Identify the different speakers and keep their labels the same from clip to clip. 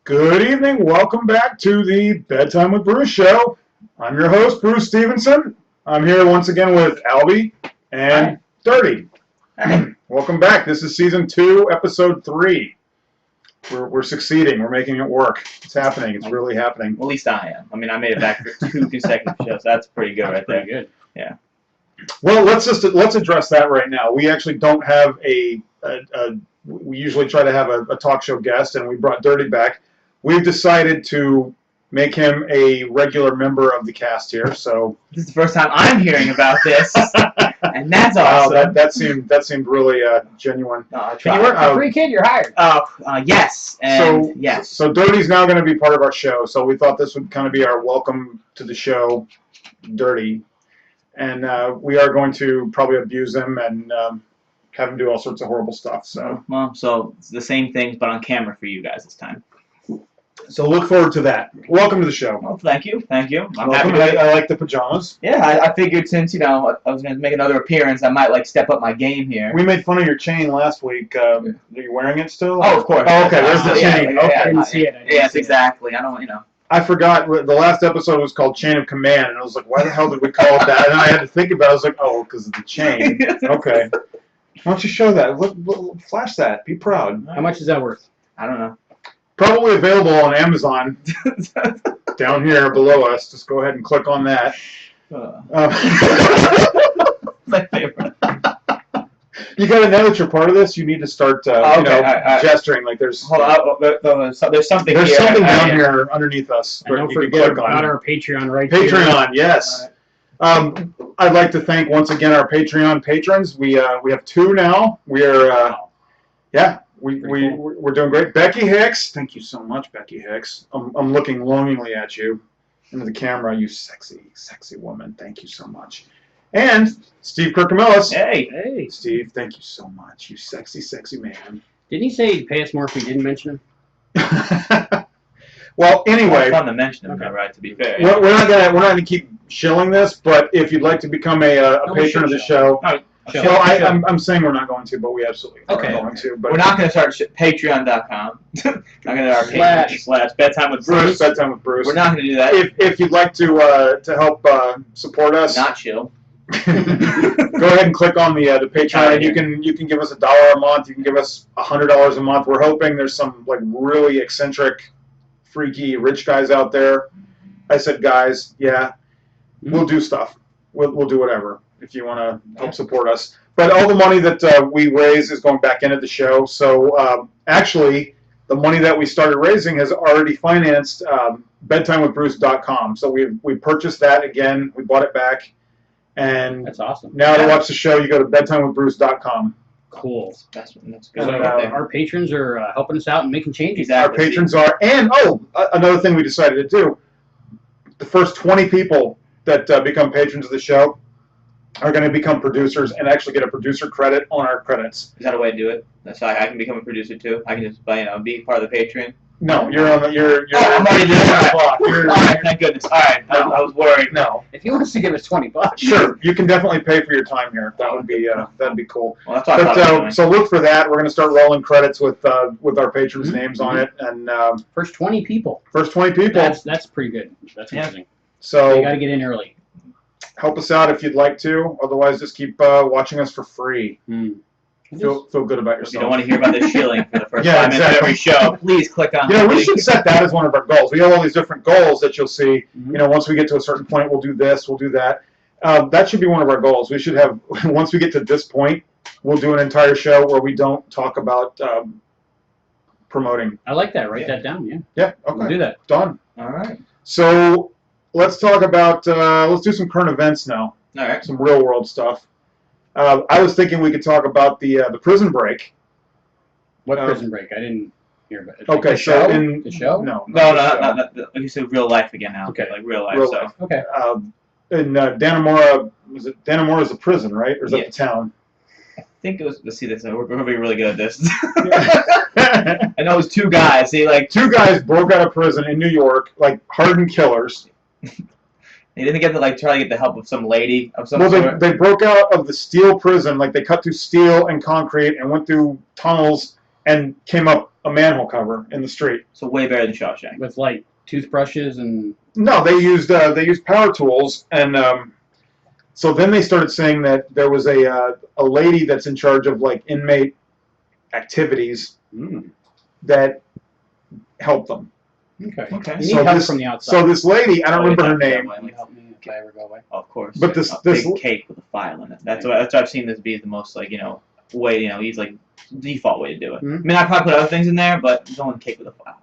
Speaker 1: Good evening. Welcome back to the Bedtime with Bruce show. I'm your host, Bruce Stevenson. I'm here once again with Albie and Dirty. Welcome back. This is season 2, episode 3. We're succeeding. We're making it work. It's happening. It's really happening.
Speaker 2: Well, at least I am. I mean, I made it back for 2 consecutive shows. That's pretty good right there.
Speaker 3: Good.
Speaker 2: Yeah.
Speaker 1: Well, let's address that right now. We actually don't have we usually try to have a talk show guest, and we brought Dirty back. We've decided to make him a regular member of the cast here. So
Speaker 2: this is the first time I'm hearing about this, and that's
Speaker 1: wow,
Speaker 2: awesome.
Speaker 1: that seemed really genuine.
Speaker 2: Can
Speaker 3: you work for free, kid? You're hired.
Speaker 2: Yes. And yes.
Speaker 1: So Dirty's now going to be part of our show. So we thought this would kind of be our welcome to the show, Dirty, and we are going to probably abuse him and have him do all sorts of horrible stuff. So
Speaker 2: so it's the same things, but on camera for you guys this time.
Speaker 1: So look forward to that. Welcome to the show.
Speaker 2: Well, thank you. I'm
Speaker 1: Welcome.
Speaker 2: happy.
Speaker 1: I like the pajamas.
Speaker 2: Yeah, I figured since I was going to make another appearance, I might step up my game here.
Speaker 1: We made fun of your chain last week. Are you wearing it still?
Speaker 2: Oh, of course.
Speaker 1: Oh, okay. There's the chain.
Speaker 3: I didn't see it.
Speaker 2: Yes, exactly. I don't,
Speaker 1: I forgot. The last episode was called Chain of Command, and I was like, why the hell did we call it that? And I had to think about it. I was like, oh, because of the chain. Okay. Why don't you show that? Flash that. Be proud.
Speaker 3: How much is that worth?
Speaker 2: I don't know.
Speaker 1: Probably available on Amazon down here below us. Just go ahead and click on that.
Speaker 2: My favorite.
Speaker 1: You got to know that you're part of this. You need to start, gesturing like there's.
Speaker 2: Hold on. There's something.
Speaker 1: There's
Speaker 2: here.
Speaker 1: something down here underneath us.
Speaker 3: And don't forget about our Patreon right here.
Speaker 1: Patreon, yes. I'd like to thank once again our Patreon patrons. We have 2 now. We are we're doing great. Becky Hicks, thank you so much, Becky Hicks. I'm looking longingly at you into the camera, you sexy woman. Thank you so much. And Steve Kirkamillis.
Speaker 2: Hey,
Speaker 1: Steve, thank you so much. You sexy man.
Speaker 3: Didn't he say he'd pay us more if we didn't mention him?
Speaker 1: Well, anyway,
Speaker 2: it's fun to mention him, right? To be fair,
Speaker 1: we're not gonna keep shilling this, but if you'd like to become a patron of the show. I'm saying we're not going to, but we absolutely are going to. But
Speaker 2: we're not going to start Patreon.com. Not going to our / Bedtime with Bruce.
Speaker 1: Bedtime with Bruce.
Speaker 2: We're not going to do that.
Speaker 1: If you'd like to help support us,
Speaker 2: not chill.
Speaker 1: Go ahead and click on the Patreon. You can give us $1 a month. You can give us $100 a month. We're hoping there's some really eccentric, freaky, rich guys out there. I said guys, yeah. We'll do stuff. We'll do whatever if you want to help support us. But all the money that we raise is going back into the show. So actually, the money that we started raising has already financed bedtimewithbruce.com. So we purchased that again. We bought it back. And
Speaker 3: that's awesome.
Speaker 1: Now to watch the show, you go to bedtimewithbruce.com.
Speaker 3: Cool.
Speaker 2: That's good.
Speaker 3: So our patrons are helping us out and making changes.
Speaker 1: Exactly. Our patrons are. And, another thing we decided to do, the first 20 people that become patrons of the show are going to become producers and actually get a producer credit on our credits.
Speaker 2: Is that a way to do it? So I can become a producer too. I can just be part of the Patreon.
Speaker 1: No, you're on the.
Speaker 2: I'm already doing the clock. All right, thank goodness. All right, I was worried.
Speaker 1: No,
Speaker 3: if he wants to give us $20,
Speaker 1: sure, you can definitely pay for your time here. That would be cool.
Speaker 2: Well, that's what I thought
Speaker 1: so look for that. We're going to start rolling credits with our patrons' names on it, and
Speaker 3: first 20 people.
Speaker 1: First 20 people.
Speaker 3: That's pretty good. That's amazing.
Speaker 1: So
Speaker 3: you got to get in early.
Speaker 1: Help us out if you'd like to. Otherwise, just keep watching us for free. Feel good about yourself.
Speaker 2: If you don't want to hear about the shilling for the first 5 minutes of every show, please click on.
Speaker 1: We should set that as one of our goals. We have all these different goals that you'll see. Once we get to a certain point, we'll do this, we'll do that. That should be one of our goals. We should have. Once we get to this point, we'll do an entire show where we don't talk about promoting.
Speaker 3: I like that. Write that down. Yeah.
Speaker 1: Yeah. Okay.
Speaker 3: We'll do that.
Speaker 1: Done.
Speaker 2: All right.
Speaker 1: So let's talk about. Let's do some current events now.
Speaker 2: All right.
Speaker 1: Some real world stuff. I was thinking we could talk about the prison break.
Speaker 3: What prison break? I didn't hear about it.
Speaker 1: Okay, so in
Speaker 3: the show?
Speaker 2: No. You said real life again now.
Speaker 3: Okay,
Speaker 2: like real life.
Speaker 3: Okay.
Speaker 1: In Dannemora, Dannemora is a prison, right? Or is that the town?
Speaker 2: I think it was. Let's see this. We're going to be really good at this. I know it was 2 guys. See,
Speaker 1: 2 guys broke out of prison in New York, hardened killers.
Speaker 2: They didn't get to try to get the help of some lady of some
Speaker 1: sort. They broke out of the steel prison, they cut through steel and concrete and went through tunnels and came up a manhole cover in the street.
Speaker 2: So way better than Shawshank.
Speaker 3: With like toothbrushes and.
Speaker 1: No, they used power tools, and so then they started saying that there was a lady that's in charge of like inmate activities that helped them.
Speaker 3: Okay.
Speaker 2: Okay.
Speaker 3: You need help from the outside.
Speaker 1: So this lady, I don't remember her name.
Speaker 3: Can you help me if I ever go away?
Speaker 2: Of course.
Speaker 1: But
Speaker 2: a
Speaker 1: this
Speaker 2: big cake with a file in it. That's what I've seen this be the most like way he's like default way to do it.
Speaker 3: Mm-hmm.
Speaker 2: I mean I probably put other things in there, but there's only cake with a file.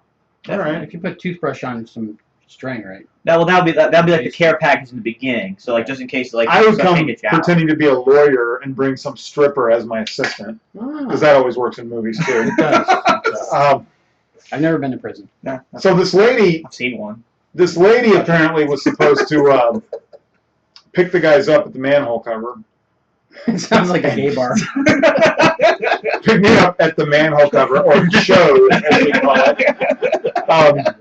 Speaker 1: All right.
Speaker 3: If you put toothbrush on some string, right?
Speaker 2: That'll be like the care package in the beginning. So like just in case like
Speaker 1: I would
Speaker 2: stuff can't
Speaker 1: come
Speaker 2: get you out.
Speaker 1: pretending to be a lawyer and bring some stripper as my assistant, because that always works in movies too.
Speaker 3: It does. I've never been to prison.
Speaker 2: Yeah,
Speaker 1: So this lady,
Speaker 2: I've seen one.
Speaker 1: this lady apparently was supposed to pick the guys up at the manhole cover.
Speaker 3: It sounds like a gay bar.
Speaker 1: Pick me up at the manhole cover, or show, as we call it.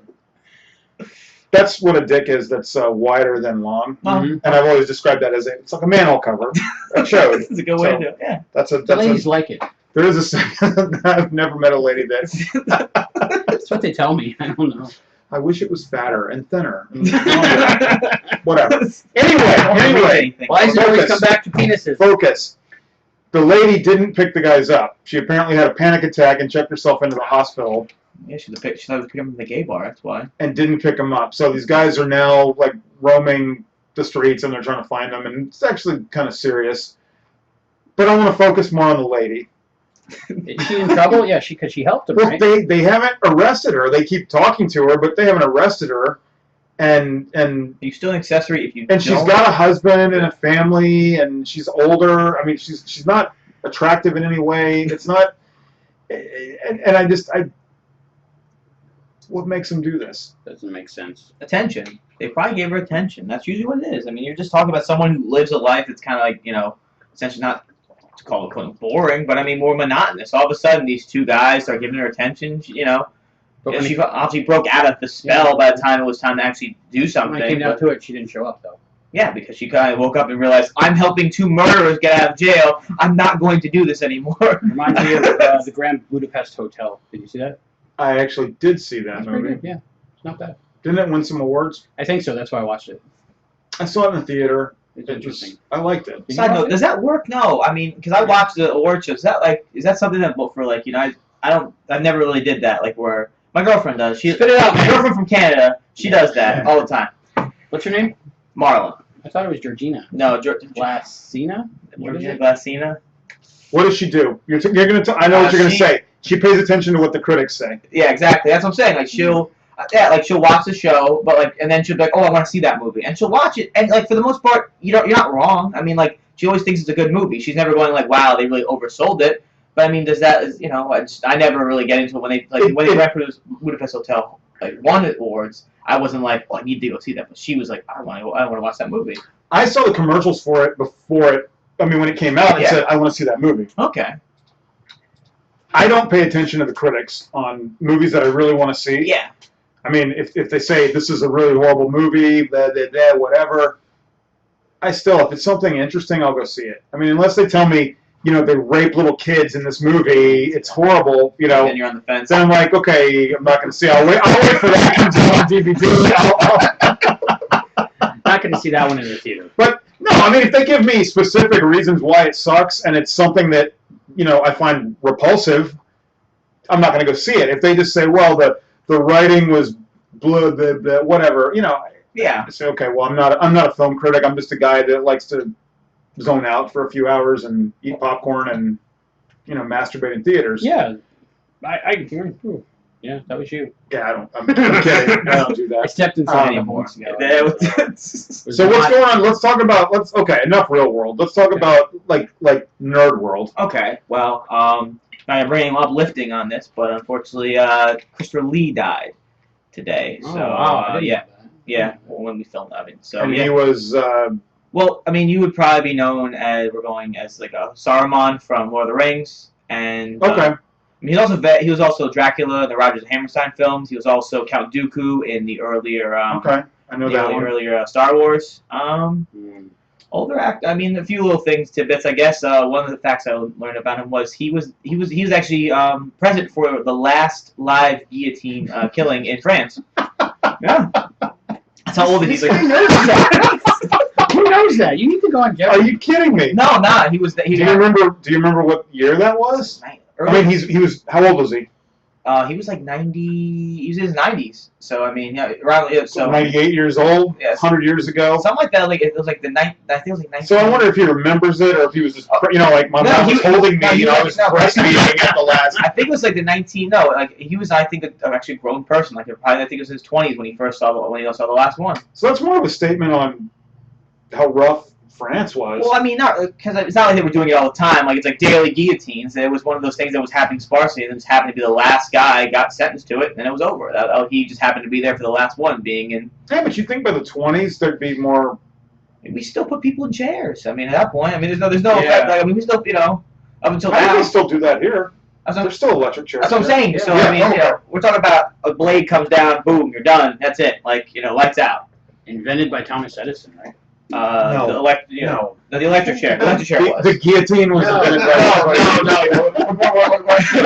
Speaker 1: That's what a dick is. That's wider than long,
Speaker 3: Mhm.
Speaker 1: and I've always described that as it's like a manhole cover. A show.
Speaker 2: It's a good way to do it. Yeah.
Speaker 3: The ladies like it.
Speaker 1: There is I've never met a lady that.
Speaker 3: That's what they tell me. I don't know.
Speaker 1: I wish it was fatter and thinner. Whatever. Anyway.
Speaker 3: Why does it always come back to penises?
Speaker 1: Focus. The lady didn't pick the guys up. She apparently had a panic attack and checked herself into the hospital.
Speaker 2: Yeah, she thought to pick him from the gay bar. That's why.
Speaker 1: And didn't pick them up. So these guys are now like roaming the streets and they're trying to find them, and it's actually kind of serious. But I want to focus more on the lady.
Speaker 3: Is she in trouble? Yeah, because she helped him,
Speaker 1: Well,
Speaker 3: right?
Speaker 1: they haven't arrested her. They keep talking to her, but they haven't arrested her. And
Speaker 2: You still an accessory if you.
Speaker 1: she's got a husband and a family, and she's older. I mean, she's not attractive in any way. It's not. And I. What makes them do this?
Speaker 3: Doesn't make sense.
Speaker 2: Attention. They probably gave her attention. That's usually what it is. I mean, you're just talking about someone who lives a life that's kind of like essentially not to call it boring, but I mean more monotonous. All of a sudden, these two guys start giving her attention. She obviously broke out of the spell by the time it was time to actually do something.
Speaker 3: When it came down to it, she didn't show up, though.
Speaker 2: Yeah, because she kind of woke up and realized, I'm helping two murderers get out of jail. I'm not going to do this anymore.
Speaker 3: Reminds me of the Grand Budapest Hotel. Did you see that?
Speaker 1: I actually did see that
Speaker 3: That's
Speaker 1: movie.
Speaker 3: pretty good. Yeah, it's not bad.
Speaker 1: Didn't it win some awards?
Speaker 3: I think so. That's why I watched it.
Speaker 1: I saw it in the theater.
Speaker 3: It's interesting.
Speaker 1: I liked it.
Speaker 2: Side note, does that work? No, I mean, because I watched the award shows. Is that something that for like I've never really did that like where my girlfriend does. She
Speaker 3: Spit it out,
Speaker 2: my
Speaker 3: man.
Speaker 2: girlfriend from Canada. She does that all the time.
Speaker 3: What's your name?
Speaker 2: Marlon.
Speaker 3: I thought it was Georgina.
Speaker 2: No,
Speaker 3: Glassina? What is
Speaker 2: Georgina
Speaker 3: it?
Speaker 2: Glassina.
Speaker 1: What does she do? You're gonna. I know what you're gonna say. She pays attention to what the critics say.
Speaker 2: Yeah, exactly. That's what I'm saying. Like she'll watch the show, but and then she'll be like, oh, I want to see that movie, and she'll watch it, and like for the most part, you're not wrong. I mean, like she always thinks it's a good movie. She's never going like, wow, they really oversold it. But I mean, I never really get into it when they went for this Budapest Hotel won awards. I wasn't like, oh, I need to go see that, but she was like, I want to watch that movie.
Speaker 1: I saw the commercials for it before it. I mean, when it came out, it said, I want to see that movie.
Speaker 2: Okay.
Speaker 1: I don't pay attention to the critics on movies that I really want to see.
Speaker 2: Yeah.
Speaker 1: I mean, if they say this is a really horrible movie, whatever, if it's something interesting, I'll go see it. I mean, unless they tell me, they rape little kids in this movie, it's horrible,
Speaker 2: And you're on the fence.
Speaker 1: Then I'm like, okay, I'm not going to see it. I'll wait for that to come on DVD.
Speaker 3: Not going to see that one in the theater.
Speaker 1: But, no, I mean, if they give me specific reasons why it sucks and it's something that, I find repulsive, I'm not going to go see it. If they just say, well, the writing was whatever,
Speaker 2: Yeah.
Speaker 1: I say, okay, well, I'm not a film critic. I'm just a guy that likes to zone out for a few hours and eat popcorn and, masturbate in theaters.
Speaker 3: Yeah. Yeah, that was you.
Speaker 1: Yeah, I'm kidding. I don't do
Speaker 3: I
Speaker 1: that.
Speaker 3: stepped inside
Speaker 2: Anymore.
Speaker 3: months ago.
Speaker 1: So what's going on? Let's talk about, enough real world. Let's talk about, like nerd world.
Speaker 2: Okay. Well, I'm bringing uplifting on this, but unfortunately, Christopher Lee died today. So,
Speaker 3: wow. I didn't know that.
Speaker 2: Yeah, when we filmed that. I mean, so,
Speaker 1: And
Speaker 2: yeah.
Speaker 1: he was,
Speaker 2: Well, I mean, you would probably be known as like a Saruman from Lord of the Rings, and
Speaker 1: okay.
Speaker 2: he was also Dracula in the Rodgers and Hammerstein films. He was also Count Dooku in the earlier
Speaker 1: Okay. I know that one.
Speaker 2: earlier Star Wars. Older actor. I mean, a few little things, tidbits. I guess one of the facts I learned about him was he was actually present for the last live guillotine killing in France. Yeah, that's how old he is.
Speaker 3: This guy knows that. Who knows that? You need to go on Jeopardy.
Speaker 1: Are you kidding me?
Speaker 2: No, nah. He was.
Speaker 1: Do you remember what year that was?
Speaker 2: Early,
Speaker 1: I mean, he was. How old was he?
Speaker 2: He was like 90. He was in his 90s. So I mean, yeah, around so
Speaker 1: 98 years old.
Speaker 2: Yes.
Speaker 1: 100 years ago.
Speaker 2: Something like that. Like it was like the night. I think it was like 19.
Speaker 1: So I wonder if he remembers it, or if he was just, like my mom was holding me, I was breastfeeding at the last.
Speaker 2: I think it was like the 19. No, like he was. I think actually a grown person. Like probably I think it was his 20s when he first saw the last one.
Speaker 1: So that's more of a statement on how rough France was.
Speaker 2: Well, I mean, not because it's not like they were doing it all the time. Like it's like daily guillotines. It was one of those things that was happening sparsely, and it just happened to be the last guy got sentenced to it, and it was over. He just happened to be there for the last one, being in.
Speaker 1: Yeah, but you think by the 20s there'd be more.
Speaker 2: We still put people in chairs. I mean, at that point, I mean, there's no effect. Like, I mean, we still, up until now.
Speaker 1: They still do that here. There's still electric chairs.
Speaker 2: That's what I'm saying.
Speaker 1: Yeah.
Speaker 2: So I mean, we're talking about a blade comes down, boom, you're done. That's it. Like lights out.
Speaker 3: Invented by Thomas Edison, right?
Speaker 1: No.
Speaker 2: The electric chair. The electric chair was.
Speaker 1: The guillotine was invented by.
Speaker 2: No.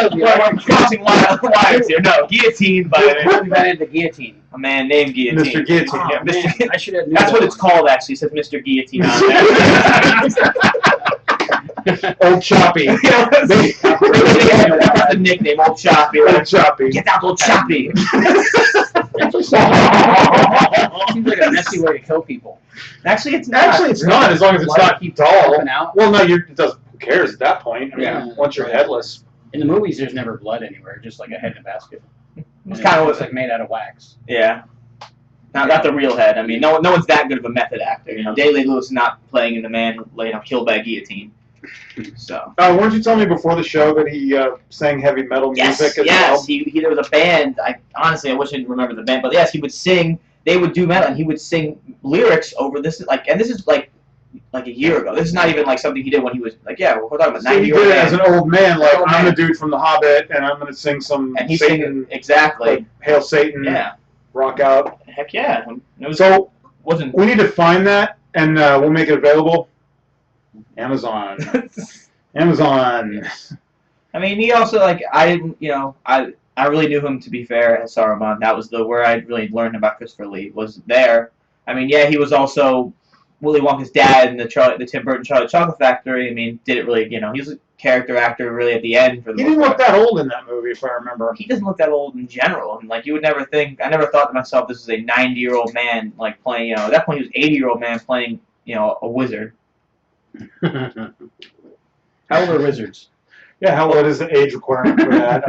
Speaker 2: We're crossing wires here. No, guillotine by
Speaker 3: Who invented the guillotine?
Speaker 2: a man named Guillotine.
Speaker 1: Mr. Guillotine.
Speaker 3: Oh,
Speaker 2: Yeah, Mr.
Speaker 3: man, I should have.
Speaker 2: That's what it's called, actually. It says Mr. Guillotine on there.
Speaker 1: Old Choppy.
Speaker 2: That's the nickname, Old Choppy.
Speaker 1: Old Choppy.
Speaker 2: Get out, Old Choppy.
Speaker 3: Seems like a messy way to kill people.
Speaker 2: Actually, it's not.
Speaker 1: Actually, it's not, as long as it's not dull.
Speaker 3: Out.
Speaker 1: Well, no, it doesn't. Who cares at that point? I mean,
Speaker 3: Yeah.
Speaker 1: once you're headless.
Speaker 3: In the movies, there's never blood anywhere, just like a head in a basket.
Speaker 2: It's kind of
Speaker 3: looks like made out of wax.
Speaker 2: Yeah. Not the real head. I mean, no one's that good of a method actor. David Lewis is not playing in the man killed by a guillotine. So.
Speaker 1: Weren't you telling me before the show that he sang heavy metal music as well?
Speaker 2: Yes. There was a band. I wish I didn't remember the band, but yes, he would sing. They would do metal, and he would sing lyrics over this. And this is like a year ago. This is not even like something he did when he was we're talking about 90
Speaker 1: So he did it as an old man, like I'm the dude from The Hobbit, and I'm going to sing some
Speaker 2: and he's
Speaker 1: Satan,
Speaker 2: singing exactly.
Speaker 1: like Hail Satan, rock out.
Speaker 2: Heck yeah.
Speaker 1: We need to find that, and we'll make it available. Amazon.
Speaker 2: I mean, he also I didn't I really knew him, to be fair, as Saruman. That was where I really learned about Christopher Lee, was there. I mean, yeah, he was also Willy Wonka's dad in the Tim Burton Charlie Chocolate Factory. I mean, did it really, he was a character actor really at the end. For the
Speaker 1: He didn't look that old in that movie, if I remember.
Speaker 2: He doesn't look that old in general. And you would never think, I never thought to myself this is a 90-year-old man, playing, at that point he was an 80-year-old man playing, a wizard.
Speaker 3: How old are wizards?
Speaker 1: Yeah, what is the age requirement for that?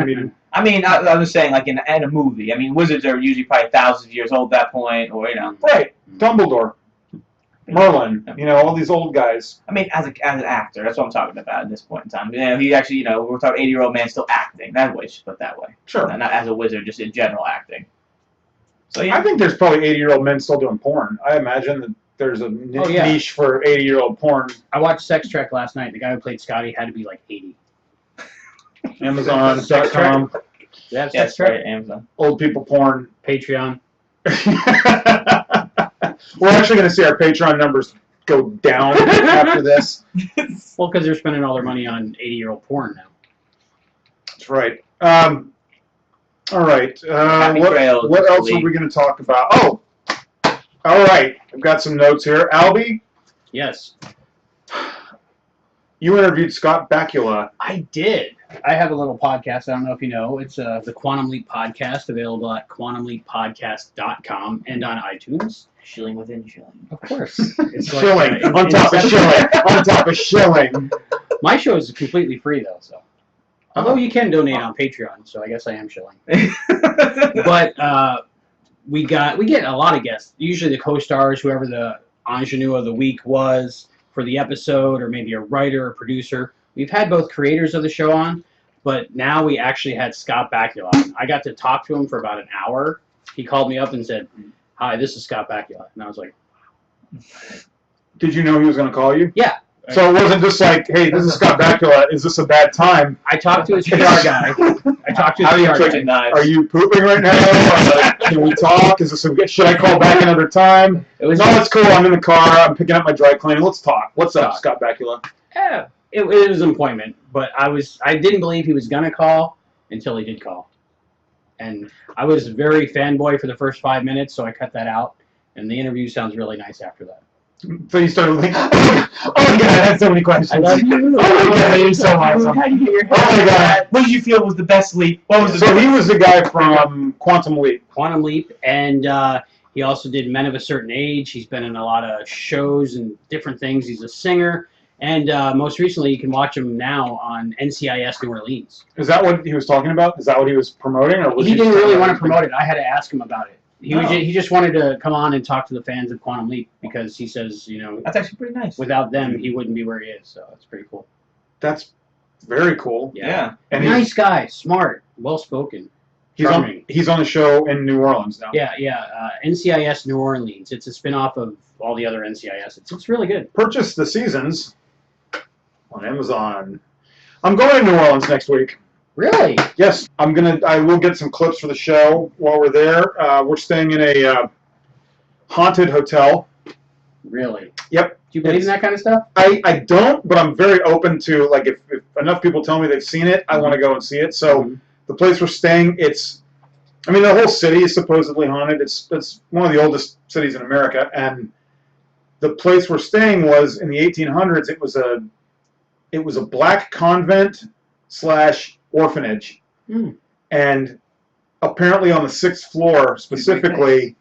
Speaker 2: I was saying, in a movie. I mean, wizards are usually probably thousands of years old at that point, or,
Speaker 1: Right. Dumbledore. Merlin. All these old guys.
Speaker 2: I mean, as an actor, that's what I'm talking about at this point in time. He actually, we're talking 80-year-old man still acting. That way, just put it that way.
Speaker 1: Sure.
Speaker 2: Not as a wizard, just in general acting. So,
Speaker 1: I think there's probably 80-year-old men still doing porn. I imagine that there's a niche for 80-year-old porn.
Speaker 3: I watched Sex Trek last night. The guy who played Scotty had to be 80.
Speaker 1: Amazon.com.
Speaker 3: Yeah,
Speaker 2: Sex Trek. Right, Amazon.
Speaker 1: Old people porn.
Speaker 3: Patreon.
Speaker 1: We're actually going to see our Patreon numbers go down after this.
Speaker 3: Well, because they're spending all their money on 80-year-old porn now.
Speaker 1: That's right. All right. What else are we going to talk about? Oh, all right. I've got some notes here. Albie?
Speaker 3: Yes.
Speaker 1: You interviewed Scott Bakula.
Speaker 3: I did. I have a little podcast. I don't know if you know. It's the Quantum Leap Podcast, available at quantumleappodcast.com and on iTunes.
Speaker 2: Shilling within shilling.
Speaker 3: Of course. It's
Speaker 1: shilling. On top of shilling. On top of shilling.
Speaker 3: My show is completely free, though. So, although you can donate on Patreon, so I guess I am shilling. But we get a lot of guests. Usually the co-stars, whoever the ingenue of the week was for the episode, or maybe a writer or producer. We've had both creators of the show on, but now we actually had Scott Bakula on. I got to talk to him for about an hour. He called me up and said, "Hi, this is Scott Bakula," and I was like,
Speaker 1: "Did you know he was going to call you?"
Speaker 3: Yeah.
Speaker 1: So it wasn't just like, hey, this is Scott Bakula. Is this a bad time?
Speaker 3: I talked to his PR guy.
Speaker 1: Are you pooping right now? Can we talk? Is this should I call back another time? No, it's cool. I'm in the car. I'm picking up my dry cleaning. Let's talk. What's up, Scott Bakula?
Speaker 3: Yeah, it was an appointment, but I didn't believe he was gonna call until he did call, and I was very fanboy for the first 5 minutes, so I cut that out. And the interview sounds really nice after that.
Speaker 1: So you started like, oh my god, I had so many questions.
Speaker 3: I love you.
Speaker 1: Oh my god, you're so awesome.
Speaker 2: How do you get your head?
Speaker 1: Oh my god.
Speaker 2: What did you feel was the best leap? What was
Speaker 1: So he was the guy from Quantum Leap.
Speaker 3: Quantum Leap, and he also did Men of a Certain Age. He's been in a lot of shows and different things. He's a singer, and most recently you can watch him now on NCIS New Orleans.
Speaker 1: Is that what he was talking about? Is that what he was promoting? Or was
Speaker 3: He didn't
Speaker 1: just
Speaker 3: really want to promote it. I had to ask him about it.
Speaker 1: No.
Speaker 3: He just wanted to come on and talk to the fans of Quantum Leap because he says, you know,
Speaker 2: That's actually pretty nice.
Speaker 3: without them, he wouldn't be where he is. So that's pretty cool.
Speaker 1: That's very cool.
Speaker 2: Yeah.
Speaker 1: And
Speaker 3: Nice guy, smart, well spoken.
Speaker 1: he's on the show in New Orleans now.
Speaker 3: Yeah. NCIS New Orleans. It's a spinoff of all the other NCIS. It's really good.
Speaker 1: Purchase the seasons on Amazon. I'm going to New Orleans next week.
Speaker 3: Really?
Speaker 1: Yes, I will get some clips for the show while we're there. We're staying in a haunted hotel.
Speaker 3: Really?
Speaker 1: Yep.
Speaker 3: Do you believe in that kind of stuff?
Speaker 1: I don't, but I'm very open to, like, if enough people tell me they've seen it, I want to go and see it. So the place we're staying, the whole city is supposedly haunted. It's one of the oldest cities in America, and the place we're staying was in the 1800s. It was a black convent / orphanage, and apparently on the 6th floor specifically,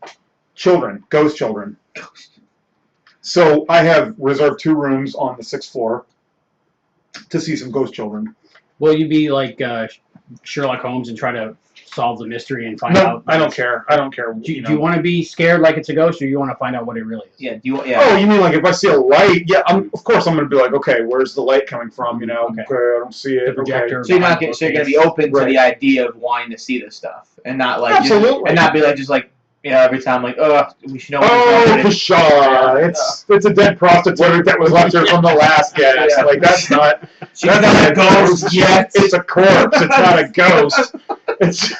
Speaker 1: ghost children. So I have reserved 2 rooms on the 6th floor to see some ghost children.
Speaker 3: Will you be like Sherlock Holmes and try to solve the mystery and find
Speaker 1: No,
Speaker 3: out?
Speaker 1: I don't care. I don't care.
Speaker 3: Do you want to be scared like it's a ghost, or you want to find out what it really is?
Speaker 2: Yeah.
Speaker 1: Oh, you mean like if I see a light? Yeah, of course I'm going to be like, okay, where's the light coming from? You know,
Speaker 3: Okay.
Speaker 1: I don't see it.
Speaker 3: The projector.
Speaker 2: So you're going to be open to
Speaker 1: Right.
Speaker 2: the idea of wanting to see this stuff, and not like
Speaker 1: Absolutely.
Speaker 2: and not be like just like every time like we should know.
Speaker 1: Oh, pshaw! It's a dead prostitute that was left here from the last guest.
Speaker 2: Yeah.
Speaker 1: Like that's not.
Speaker 2: She's not a ghost yet.
Speaker 1: It's a corpse. It's not a ghost. It's.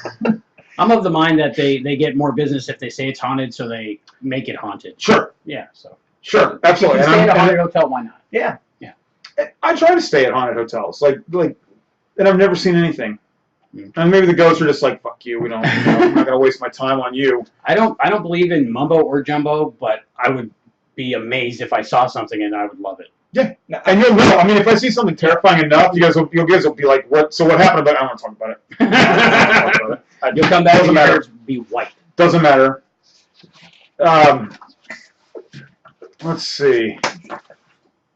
Speaker 3: I'm of the mind that they get more business if they say it's haunted, so they make it haunted.
Speaker 1: Sure.
Speaker 3: Yeah. So.
Speaker 1: Sure. Absolutely.
Speaker 3: If you stay at a haunted hotel, why not?
Speaker 2: Yeah.
Speaker 1: I try to stay at haunted hotels, like, and I've never seen anything. And maybe the ghosts are just like, fuck you. I'm not gonna waste my time on you.
Speaker 3: I don't believe in mumbo or jumbo, but I would be amazed if I saw something and I would love it.
Speaker 1: Yeah, and you'll know. I mean, if I see something terrifying enough, you guys will be like, what? So what happened? But I don't want to talk about it. I don't want to talk about it.
Speaker 3: You'll come back
Speaker 1: Doesn't
Speaker 3: and your
Speaker 1: matter.
Speaker 3: hair will be white.
Speaker 1: Doesn't matter. Let's see.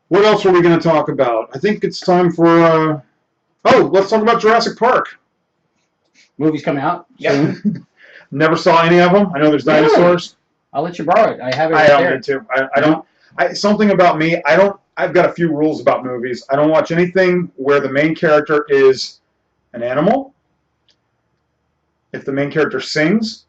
Speaker 1: What else are we going to talk about? I think it's time for. Let's talk about Jurassic Park.
Speaker 3: Movies coming out soon.
Speaker 1: Never saw any of them. I know there's dinosaurs.
Speaker 3: I'll let you borrow it. I have it
Speaker 1: I
Speaker 3: right
Speaker 1: don't
Speaker 3: there.
Speaker 1: need to. I don't. Something about me. I've got a few rules about movies. I don't watch anything where the main character is an animal, if the main character sings,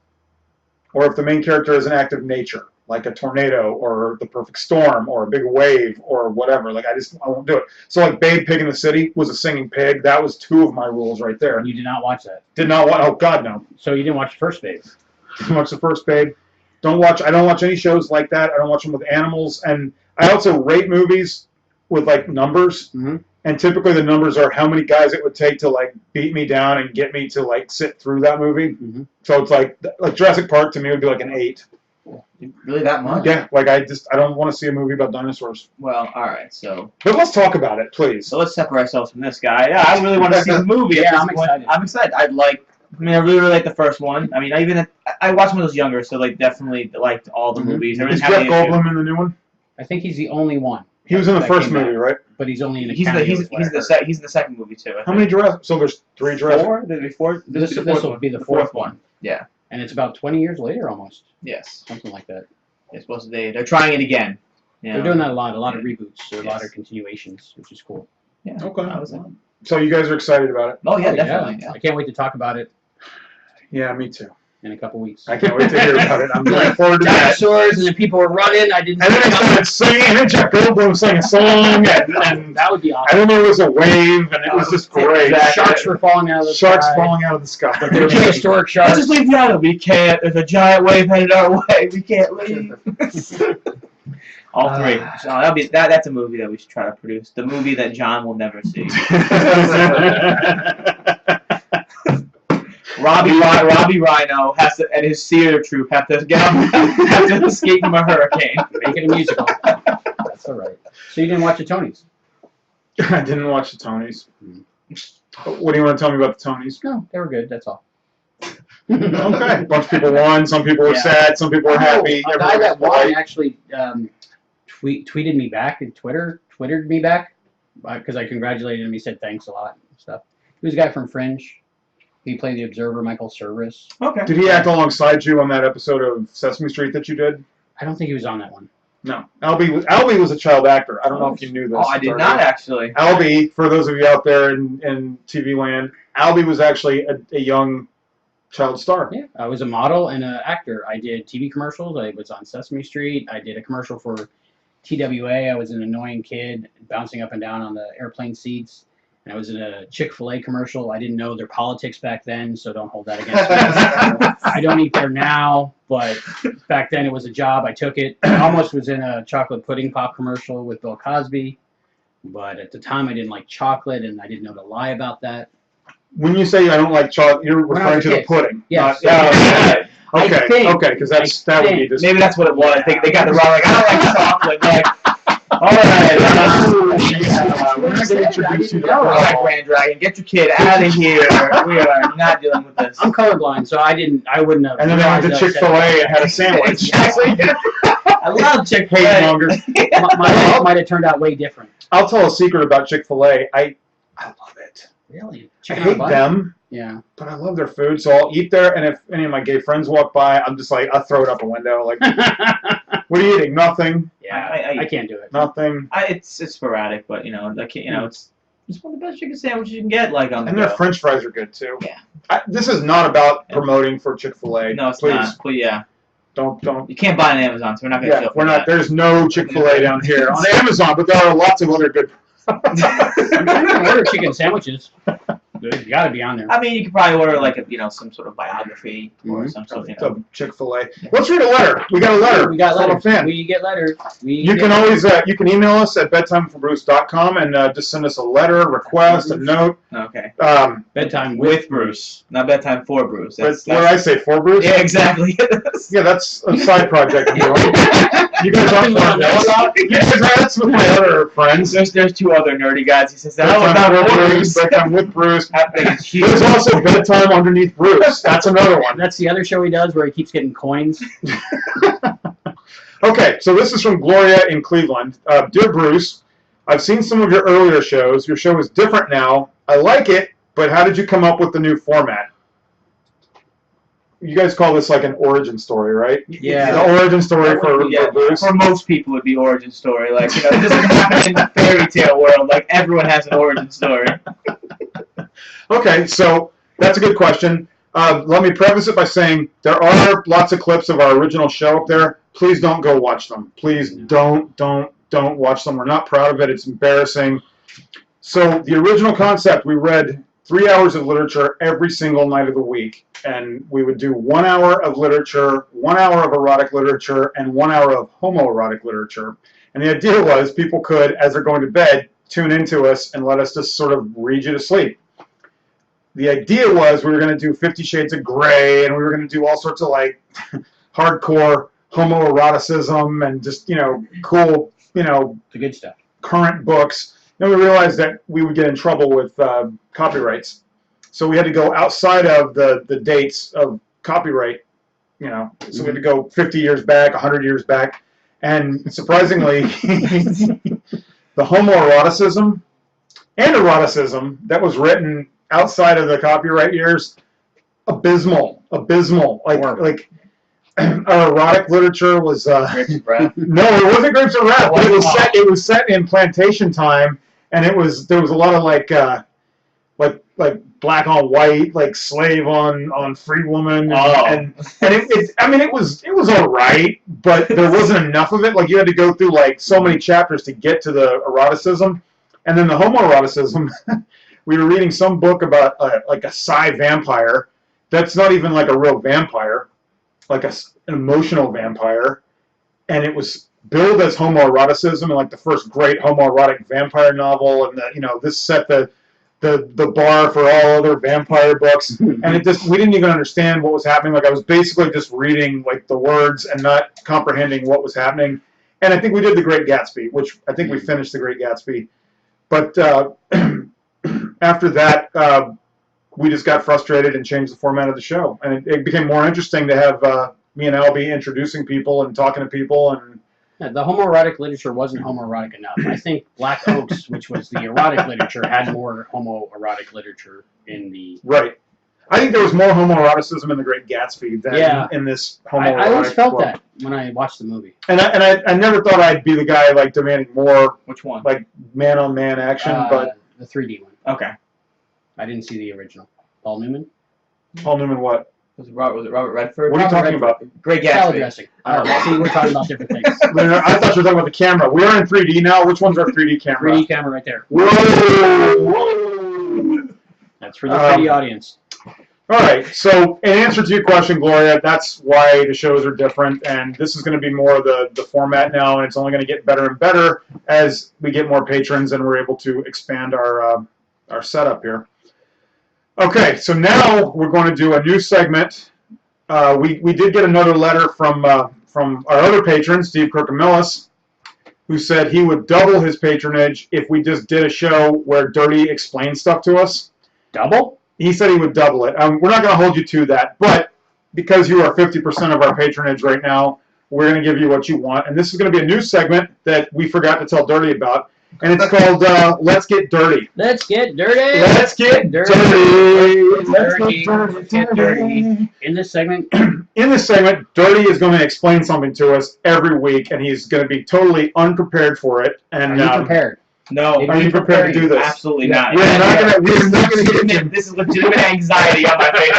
Speaker 1: or if the main character is an act of nature, like a tornado or the perfect storm or a big wave or whatever. Like I won't do it. So like Babe Pig in the City was a singing pig. That was 2 of my rules right there.
Speaker 3: You did not watch that.
Speaker 1: Did not watch. Oh God, no.
Speaker 3: So you didn't watch the first Babe.
Speaker 1: Didn't watch the first Babe. I don't watch any shows like that. I don't watch them with animals, and I also rate movies with like numbers.
Speaker 3: Mm-hmm.
Speaker 1: And typically the numbers are how many guys it would take to like beat me down and get me to like sit through that movie.
Speaker 3: Mm-hmm.
Speaker 1: So it's like Jurassic Park to me would be like an 8.
Speaker 2: Really that much?
Speaker 1: Yeah, like I don't want to see a movie about dinosaurs.
Speaker 2: Well, all right. So
Speaker 1: But let's talk about it, please.
Speaker 2: let's separate ourselves from this guy. Yeah, I really want to see the movie.
Speaker 3: Yeah,
Speaker 2: at this
Speaker 3: I'm
Speaker 2: point.
Speaker 3: excited.
Speaker 2: I'm excited. I really like the first one. I mean, I watched when I was younger, so like definitely liked all the movies. I
Speaker 1: Is
Speaker 2: didn't have
Speaker 1: Jeff
Speaker 2: any issue.
Speaker 1: Goldblum in the new one?
Speaker 3: I think he's the only one.
Speaker 1: He was in the
Speaker 3: that
Speaker 1: first
Speaker 3: came out.
Speaker 1: movie, right?
Speaker 3: But he's only in a
Speaker 2: He's
Speaker 3: cameo.
Speaker 2: the
Speaker 3: is what I heard.
Speaker 2: he's in the second movie too. I
Speaker 1: How many
Speaker 2: think.
Speaker 1: Jurassic? So there's 3 Jurassic.
Speaker 2: 4? Did it be 4?
Speaker 3: This will be the fourth one.
Speaker 2: Yeah.
Speaker 3: And it's about 20 years later almost.
Speaker 2: Yes.
Speaker 3: Something like that.
Speaker 2: It's supposed to be. They're trying it again. You
Speaker 3: They're
Speaker 2: know?
Speaker 3: doing that a lot of reboots, or a lot
Speaker 2: Yes.
Speaker 3: of continuations, which is cool.
Speaker 2: Yeah.
Speaker 1: Okay.
Speaker 2: I was
Speaker 1: So you guys are excited about it?
Speaker 2: Oh yeah,
Speaker 3: Oh,
Speaker 2: definitely. Yeah.
Speaker 3: I can't wait to talk about it.
Speaker 1: Yeah, me too.
Speaker 3: in a couple weeks.
Speaker 1: I can't wait to hear about it. I'm looking forward to that.
Speaker 3: Dinosaurs, and then people were running. I didn't.
Speaker 1: And then they started singing, and then Jeff Goldblum sang a song, and
Speaker 3: that would be awesome.
Speaker 1: and then there was a wave, and it was just great.
Speaker 3: Sharks were falling out of the
Speaker 1: Sharks
Speaker 3: sky.
Speaker 1: falling out of the sky.
Speaker 3: But they were prehistoric sharks.
Speaker 2: Let's just leave the island. We can't. There's a giant wave headed our way. We can't leave. All three. So that'll be that's a movie that we should try to produce. The movie that John will never see. Robbie Rhino has to, and his theater troupe have to escape from a hurricane.
Speaker 3: Make it a musical. That's all right. So you didn't watch the Tonys?
Speaker 1: I didn't watch the Tonys. What do you want to tell me about the Tonys?
Speaker 3: No, they were good. That's all.
Speaker 1: Okay. A bunch of people won. Some people were sad. Some people were happy.
Speaker 3: A guy that won actually tweeted me back and twittered me back because I congratulated him. He said thanks a lot and stuff. He was a guy from Fringe. He played the Observer, Michael Service.
Speaker 2: Okay.
Speaker 1: Did he act alongside you on that episode of Sesame Street that you did?
Speaker 3: I don't think he was on that one.
Speaker 1: No. Albie was a child actor. I don't know if you knew this.
Speaker 2: Oh, I did not actually.
Speaker 1: Albie, for those of you out there in TV land, Albie was actually a young child star.
Speaker 3: Yeah, I was a model and an actor. I did TV commercials. I was on Sesame Street. I did a commercial for TWA. I was an annoying kid bouncing up and down on the airplane seats. And I was in a Chick-fil-A commercial. I didn't know their politics back then, so don't hold that against me. I don't eat there now, but back then it was a job. I took it. I almost was in a chocolate pudding pop commercial with Bill Cosby, but at the time I didn't like chocolate, and I didn't know to lie about that.
Speaker 1: When you say I don't like chocolate, you're referring to the pudding.
Speaker 3: Yes.
Speaker 1: Okay, because that would be just...
Speaker 2: Maybe that's what it was. They got the wrong, like, I don't like chocolate. Like, all right, we're not going to introduce you to Grand Dragon. Get your kid out of here. We are not dealing with this.
Speaker 3: I'm colorblind, so I wouldn't have.
Speaker 1: And then I went to Chick-fil-A and had a sandwich.
Speaker 2: I love Chick-fil-A.
Speaker 3: My life might have turned out way different.
Speaker 1: I'll tell a secret about Chick-fil-A. I love it.
Speaker 3: Really?
Speaker 1: I hate them.
Speaker 3: Yeah.
Speaker 1: But I love their food, so I'll eat there, and if any of my gay friends walk by, I'm just like, I'll throw it out the window. Like, what are you eating? Nothing.
Speaker 3: Yeah, I can't do it.
Speaker 1: Nothing.
Speaker 2: It's sporadic, but it's one of the best chicken sandwiches you can get. Like on the
Speaker 1: and their French fries are good too.
Speaker 2: Yeah.
Speaker 1: This is not about promoting for Chick-fil-A.
Speaker 2: No, it's
Speaker 1: Please.
Speaker 2: not. Please, yeah.
Speaker 1: Don't.
Speaker 2: You can't buy it on Amazon, so we're not going to.
Speaker 1: Yeah, we're not. There's no Chick-fil-A down here on Amazon, but there are lots of other good.
Speaker 3: I'm trying to order chicken sandwiches. You got to be on there.
Speaker 2: I mean, you could probably order like some sort of biography or some sort of
Speaker 1: Chick-fil-A. Let's read a letter. We got a letter.
Speaker 3: We got letters.
Speaker 1: Fan.
Speaker 3: We get letters.
Speaker 1: You can always you can email us at bedtimeforbruce.com and just send us a letter, a request, a note.
Speaker 2: Okay.
Speaker 3: Bedtime
Speaker 2: with Bruce, not bedtime for Bruce.
Speaker 1: What did I say? For Bruce?
Speaker 2: Yeah, exactly.
Speaker 1: Yeah, that's a side project. You guys aren't about that. Yeah, that's with my other friends.
Speaker 2: There's two other nerdy guys. He says
Speaker 1: Bedtime with Bruce. There's also Bedtime underneath Bruce. That's another one.
Speaker 3: That's the other show he does where he keeps getting coins.
Speaker 1: Okay, so this is from Gloria in Cleveland. Dear Bruce, I've seen some of your earlier shows. Your show is different now. I like it, but how did you come up with the new format? You guys call this like an origin story, right?
Speaker 3: Yeah.
Speaker 1: The origin story for Bruce.
Speaker 2: For most people, it'd be origin story. Like, it doesn't happen in the fairy tale world. Like, everyone has an origin story.
Speaker 1: Okay, so that's a good question. Let me preface it by saying there are lots of clips of our original show up there. Please don't go watch them. Please don't watch them. We're not proud of it. It's embarrassing. So the original concept, we read 3 hours of literature every single night of the week. And we would do 1 hour of literature, 1 hour of erotic literature, and 1 hour of homoerotic literature. And the idea was people could, as they're going to bed, tune into us and let us just sort of read you to sleep. The idea was we were going to do 50 Shades of Grey, and we were going to do all sorts of like hardcore homoeroticism and just, cool,
Speaker 3: the good stuff.
Speaker 1: Current books. Then we realized that we would get in trouble with copyrights. So we had to go outside of the dates of copyright, so we had to go 50 years back, 100 years back. And surprisingly, the homoeroticism and eroticism that was written outside of the copyright years, abysmal. Like our erotic literature was
Speaker 2: Grapes of Wrath.
Speaker 1: No, it wasn't Grapes of Wrath, but it was set in plantation time, and there was a lot of like black on white, like slave on free woman, and it was all right, but there wasn't enough of it. Like you had to go through like so many chapters to get to the eroticism, and then the homoeroticism. We were reading some book about like a psi vampire that's not even like a real vampire, like an emotional vampire, and it was billed as homoeroticism and like the first great homoerotic vampire novel, and this set the bar for all other vampire books, and we didn't even understand what was happening. Like I was basically just reading like the words and not comprehending what was happening. And I think we did The Great Gatsby, which I think we finished The Great Gatsby, but after that we just got frustrated and changed the format of the show, and it became more interesting to have me and Albie introducing people and talking to people. And
Speaker 3: the homoerotic literature wasn't homoerotic enough. I think Black Oaks, which was the erotic literature, had more homoerotic literature in the...
Speaker 1: Right. I think there was more homoeroticism in The Great Gatsby than in this homoerotic.
Speaker 3: I always felt that when I watched the movie.
Speaker 1: And I never thought I'd be the guy like demanding more.
Speaker 2: Which one?
Speaker 1: Like man-on-man action, but...
Speaker 3: The 3D one.
Speaker 2: Okay.
Speaker 3: I didn't see the original. Paul Newman?
Speaker 1: Paul Newman what?
Speaker 2: Was it Robert Redford?
Speaker 1: What are you talking about?
Speaker 2: Great Gatsby.
Speaker 3: Salad dressing. Oh, see, we're talking about different things.
Speaker 1: I thought you were talking about the camera. We are in 3D now. Which one's our 3D camera?
Speaker 3: 3D camera right there.
Speaker 1: Whoa!
Speaker 3: That's for the 3D audience.
Speaker 1: All right. So, in answer to your question, Gloria, that's why the shows are different, and this is going to be more of the format now, and it's only going to get better and better as we get more patrons and we're able to expand our setup here. Okay, so now we're going to do a new segment. We did get another letter from our other patron, Steve Kirkamillis, who said he would double his patronage if we just did a show where Dirty explains stuff to us.
Speaker 3: Double?
Speaker 1: He said he would double it. We're not going to hold you to that, but because you are 50% of our patronage right now, we're going to give you what you want. And this is going to be a new segment that we forgot to tell Dirty about. And it's called Let's Get Dirty.
Speaker 3: Let's get dirty.
Speaker 1: Let's get dirty.
Speaker 3: Let's get dirty. In this segment,
Speaker 1: Dirty is going to explain something to us every week, and he's going to be totally unprepared for it. And
Speaker 3: are you prepared?
Speaker 2: No.
Speaker 1: Are you prepared to do this?
Speaker 2: Absolutely not.
Speaker 1: We're not going to get
Speaker 2: This is legitimate anxiety on my face.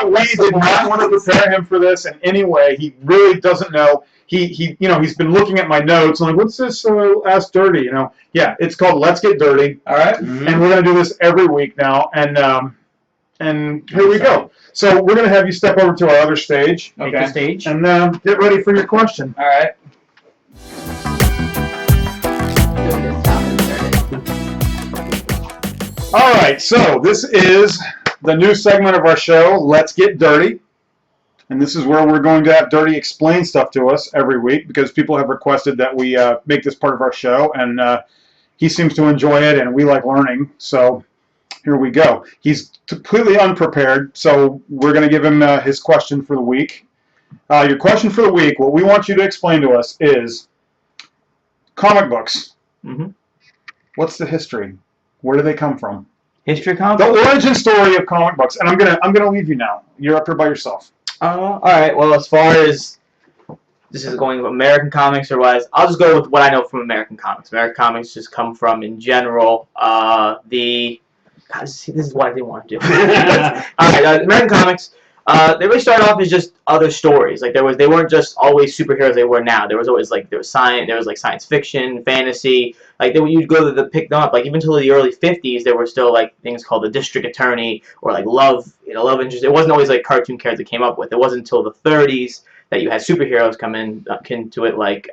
Speaker 1: We did not want to prepare him for this in any way. He really doesn't know. He's been looking at my notes and like, what's this? Ask Dirty, Yeah, it's called Let's Get Dirty.
Speaker 2: All right.
Speaker 1: Mm-hmm. And we're gonna do this every week now, and here we go. So we're gonna have you step over to our other stage.
Speaker 3: Okay. The stage.
Speaker 1: And get ready for your question.
Speaker 2: All right.
Speaker 1: All right. So this is the new segment of our show, Let's Get Dirty. And this is where we're going to have Dirty explain stuff to us every week because people have requested that we make this part of our show, and he seems to enjoy it, and we like learning. So here we go. He's completely unprepared, so we're going to give him his question for the week. Your question for the week, what we want you to explain to us is comic books.
Speaker 2: Mm-hmm.
Speaker 1: What's the history? Where do they come from?
Speaker 2: History comic
Speaker 1: books? The origin story of comic books. And I'm gonna leave you now. You're up here by yourself.
Speaker 2: All right. Well, as far as this is going with American comics or wise, I'll just go with what I know from American comics. American comics just come from, in general, this is what I didn't want to do. All right, American comics. They really started off as just other stories. Like they weren't just always superheroes they were now. There was always science fiction, fantasy. Like you'd go to pick them up. Like even until the early 50s, there were still like things called the district attorney or like love interest. It wasn't always like cartoon characters they came up with. It wasn't until the 30s that you had superheroes come into it, like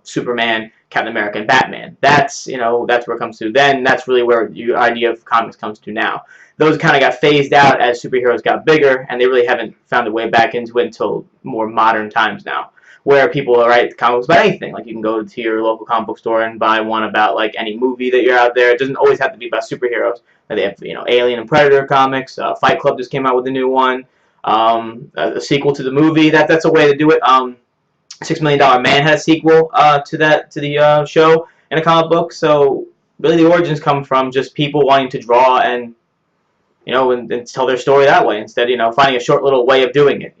Speaker 2: Superman, Captain America, and Batman. That's where it comes to. Then that's really where your idea of comics comes to now. Those kind of got phased out as superheroes got bigger, and they really haven't found their way back into it until more modern times now, where people write comics about anything. Like you can go to your local comic book store and buy one about like any movie that you're out there. It doesn't always have to be about superheroes. They have Alien and Predator comics. Fight Club just came out with a new one. A sequel to the movie. That's a way to do it. $6 Million Man had a sequel to the show in a comic book. So really, the origins come from just people wanting to draw and and tell their story that way instead. Finding a short little way of doing it.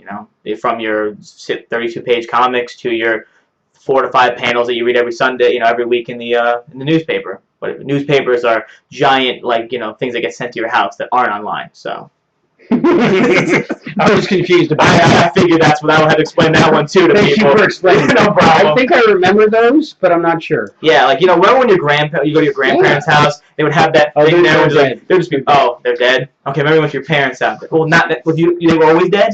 Speaker 2: From your 32-page comics to your 4 to 5 panels that you read every Sunday, every week in the newspaper. whatever. Newspapers are giant, like, things that get sent to your house that aren't online. So
Speaker 3: I was confused about
Speaker 2: I figured that's what I had to explain that one too to
Speaker 3: Thank
Speaker 2: people.
Speaker 3: you for explaining.
Speaker 2: No problem.
Speaker 3: I think I remember those, but I'm not sure.
Speaker 2: Yeah, like, remember when you go to your grandparents' house, they would have that thing there, and they'd just be, oh, they're dead. Okay, maybe with your parents' house. Well, not that. With you, they were always dead.